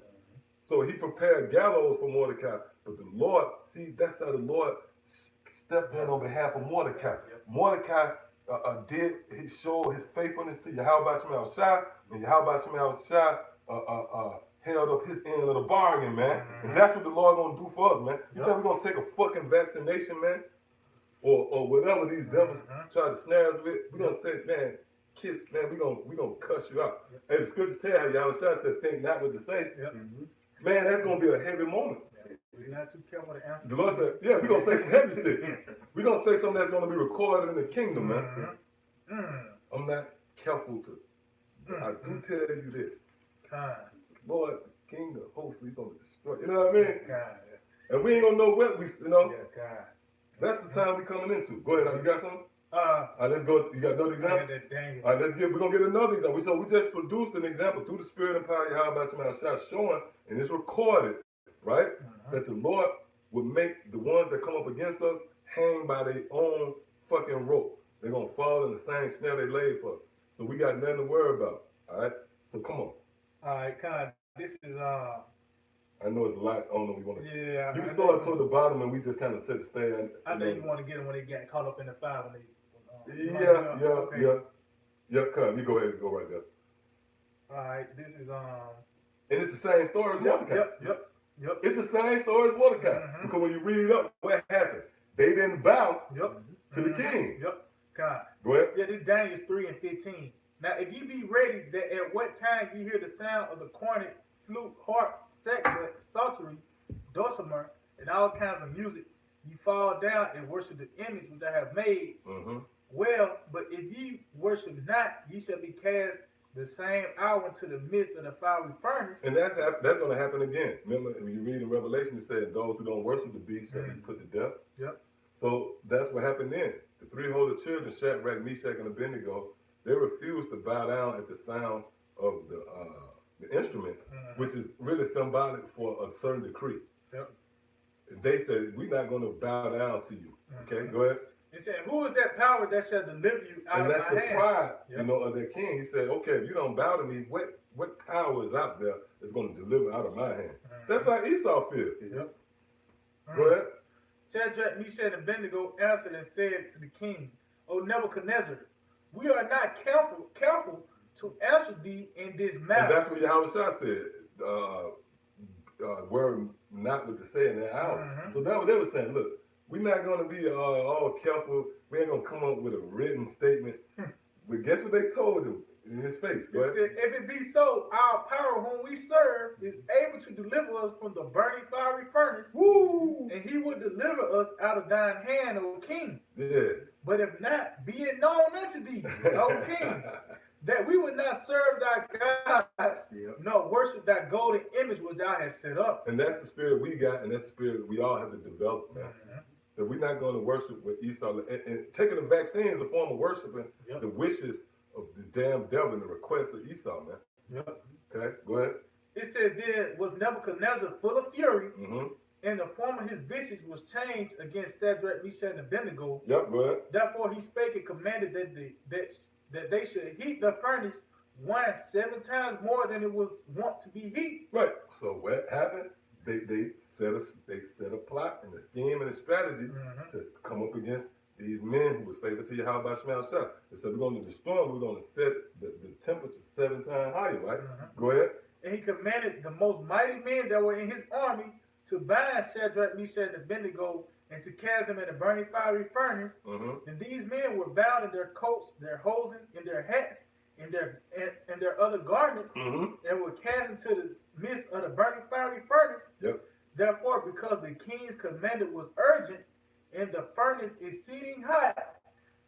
So he prepared gallows for Mordecai. But the Lord, see, that's how the Lord stepped in on behalf of Mordecai. Mordecai he showed his faithfulness to Yahweh Shemel Shai, and Yahweh Shemel Shai held up his end of the bargain, man. And that's what the Lord gonna do for us, man. You think we're gonna take a fucking vaccination, man? Or whatever these devils try to snare us with, we're gonna say, man, kiss, man, we gonna cuss you out. Hey, the scriptures tell how Yahweh Shai said, think not what to say. Man, that's gonna be a heavy moment. We're not too careful to answer. The Lord said, yeah, we're going to say some heavy shit. We're going to say something that's going to be recorded in the kingdom, man. I'm not careful to. I do tell you this. Lord, the king of hosts, he's going to destroy. You know what I mean? And we ain't going to know what That's the time we coming into. Go ahead, you got something? All right, let's go. You got another example? All right, we're going to get another example. So we just produced an example through the spirit and power of Yahweh Shemel Shai showing, and it's recorded, right? That the Lord would make the ones that come up against us hang by their own fucking rope. They're going to fall in the same snare they laid for us. So we got nothing to worry about. All right? So come on. All right, Con. This is, I know it's a lot. I don't know if you want to. Yeah. You can start toward the bottom and we just kind of set the stand. I know you want to get them when they get caught up in the fire. When they, Yeah, come. You go ahead and go right there. All right, this is, And it's the same story as Mordecai. Yep. It's the same story as Mordecai. Because when you read it up, what happened? They didn't bow to the king. God. Go ahead. Yeah, this Daniel 3:15. Now, if you be ready, that at what time you hear the sound of the cornet, flute, harp, sackbut, psaltery, dulcimer, and all kinds of music, you fall down and worship the image which I have made. Well, but if ye worship not, ye shall be cast the same hour into the midst of the fiery furnace. And that's going to happen again. Remember, when you read in Revelation, it said, those who don't worship the beast shall be put to death. So that's what happened then. The three holy children, Shadrach, Meshach, and Abednego, they refused to bow down at the sound of the instruments, which is really symbolic for a certain decree. They said, we're not going to bow down to you. Okay, go ahead. He said, who is that power that shall deliver you out of my hand? And that's the pride, of their king. He said, okay, if you don't bow to me, what power is out there that's going to deliver out of my hand? That's how Esau feels. Go ahead. Shadrach, Meshach, and Abednego answered and said to the king, O Nebuchadnezzar, we are not careful to answer thee in this matter. And that's what Yahweh Shai said. Were not what to say in that hour. So that's what they were saying. Look, we're not going to be all careful. We ain't going to come up with a written statement. But guess what they told him in his face? Go ahead. Said, if it be so, our power whom we serve is able to deliver us from the burning fiery furnace. Woo! And he will deliver us out of thine hand, O king. Yeah. But if not, be it known unto thee, O king, that we would not serve thy gods, Yep. nor worship that golden image which thou hast set up. And that's the spirit we got, and that's the spirit we all have to develop, man. That we're not going to worship with Esau. And taking the vaccine is a form of worshiping the wishes of the damn devil and the requests of Esau, man. Yep. Okay, go ahead. It said, then was Nebuchadnezzar full of fury, and the form of his visage was changed against Shadrach, Meshach, and Abednego. Yep, go ahead. Therefore he spake and commanded that they should heat the furnace 7 times more than it was wont to be heat. Right. So what happened? They set a plot and a scheme and a strategy to come up against these men who was faithful to Yahweh Shema Shah. They said, we're going to destroy them. We're going to set the temperature 7 times higher, right? Go ahead. And he commanded the most mighty men that were in his army to bind Shadrach, Meshach, and Abednego and to cast them in a burning fiery furnace. And these men were bound in their coats, their hosen, in their hats, and their other garments, and were cast into the midst of the burning fiery furnace. Therefore, because the king's commandment was urgent, and the furnace exceeding hot,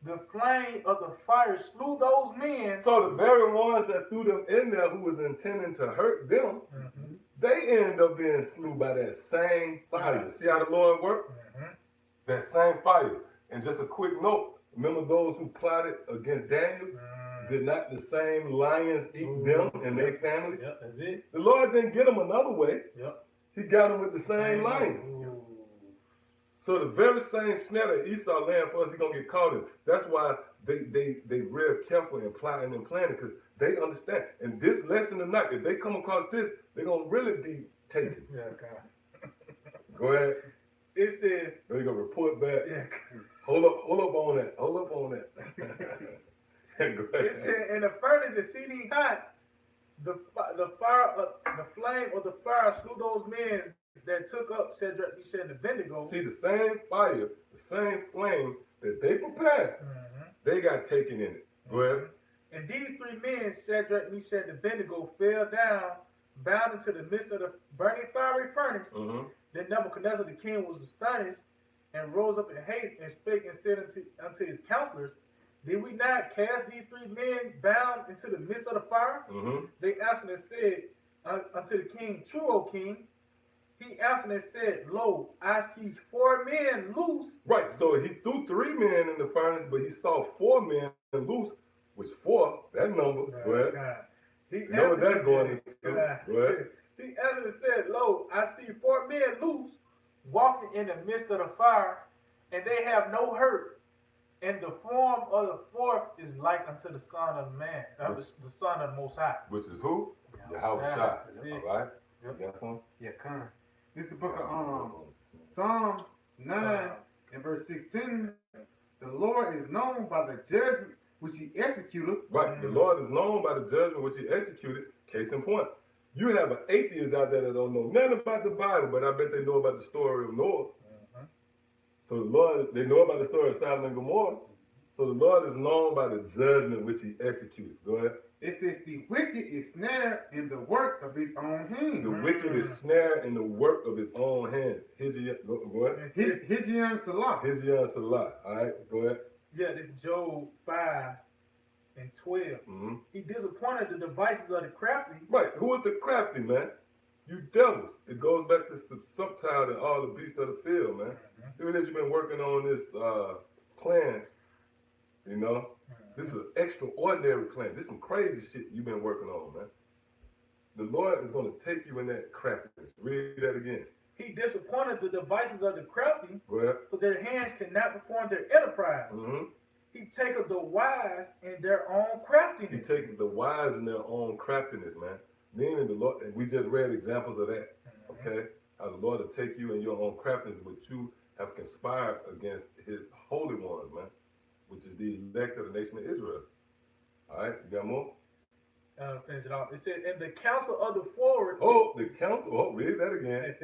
the flame of the fire slew those men. So the very ones that threw them in there who was intending to hurt them, they end up being slew by that same fire. See how the Lord worked? That same fire. And just a quick note, remember those who plotted against Daniel? Did not the same lions eat them and their families? Yep, that's it. The Lord didn't get them another way. Yep. He got them with the same lions. So the very same snare that Esau laying for us, he's gonna get caught in. That's why they real careful in plotting and planning, because they understand. And this lesson tonight, if they come across this, they're gonna really be taken. Yeah, God. Go ahead. It says, They're gonna report back. yeah. Hold up on that. Hold up on that. Go ahead. It said, and the furnace exceeding hot, the flame of the fire slew those men that took up Shadrach, Meshach, and Abednego. See, the same fire, the same flames that they prepared, they got taken in it. Go ahead. And these 3 men, Shadrach, Meshach, and Abednego, fell down, bound into the midst of the burning fiery furnace. Then Nebuchadnezzar the king was astonished, and rose up in haste, and spake and said unto his counselors, did we not cast these 3 men bound into the midst of the fire? They answered and said unto the king, true, O king. He answered and said, lo, I see 4 men loose. Right, so he threw 3 men in the furnace, but he saw 4 men loose, which 4, that number. Go ahead. You know what that's going into. Go ahead. He answered and said, lo, I see 4 men loose, walking in the midst of the fire, and they have no hurt. And the form of the 4th is like unto the Son of Man, the Son of the Most High. Which is who? Yahweh Shah. All right? You got some? Yeah, come. This is the book of Psalms 9 and verse 16. The Lord is known by the judgment which he executed. Right. The Lord is known by the judgment which he executed. Case in point. You have an atheist out there that don't know nothing about the Bible, but I bet they know about the story of Noah. So the Lord, they know about the story of Sodom and Gomorrah. So the Lord is known by the judgment which he executed. Go ahead. It says the wicked is snared in the work of his own hands. The wicked is snared in the work of his own hands. Go ahead. Hijian Salah. Hijian Salah. All right, go ahead. Yeah, this Job 5 and 12. He disappointed the devices of the crafty. Right. Who is the crafty, man? You devils. It goes back to subtile and all the beasts of the field, man. Here it is, you've been working on this plan, you know. This is an extraordinary plan. This is some crazy shit you've been working on, man. The Lord is going to take you in that craftiness. Read that again. He disappointed the devices of the crafty, for their hands cannot perform their enterprise. He taketh the wise in their own craftiness. He taketh the wise in their own craftiness, man. Meaning the Lord, and we just read examples of that, okay? How the Lord will take you in your own craftiness, but you have conspired against his holy ones, man, which is the elect of the nation of Israel. All right, you got more? Finish it off. It said, and the counsel of the forward. Oh, the counsel. Oh, read that again.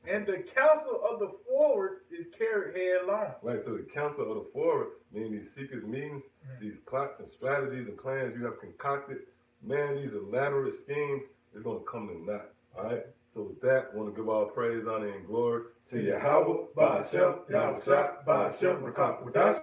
And the counsel of the forward is carried headlong. Right, so the counsel of the forward, meaning these secret meetings, these plots and strategies and plans you have concocted, man, these elaborate schemes is going to come to naught. All right? So with that, I want to give all praise, honor, and glory to Yahweh, Ba'ashem, Yahweh, Ba'ashem, Rakak, Wadash.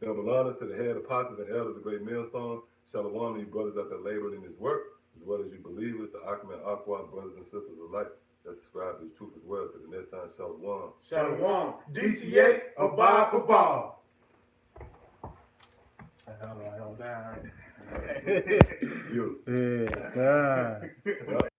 Double honors to the head apostles and elders of Great Millstone. Shalom to you brothers out there laboring in his work, as well as you believers, the Akhman Aqua brothers and sisters alike that subscribe to his truth as well. To the next time, Shalom. Shalom. DTA, Abba, Abba. You. Yeah, God.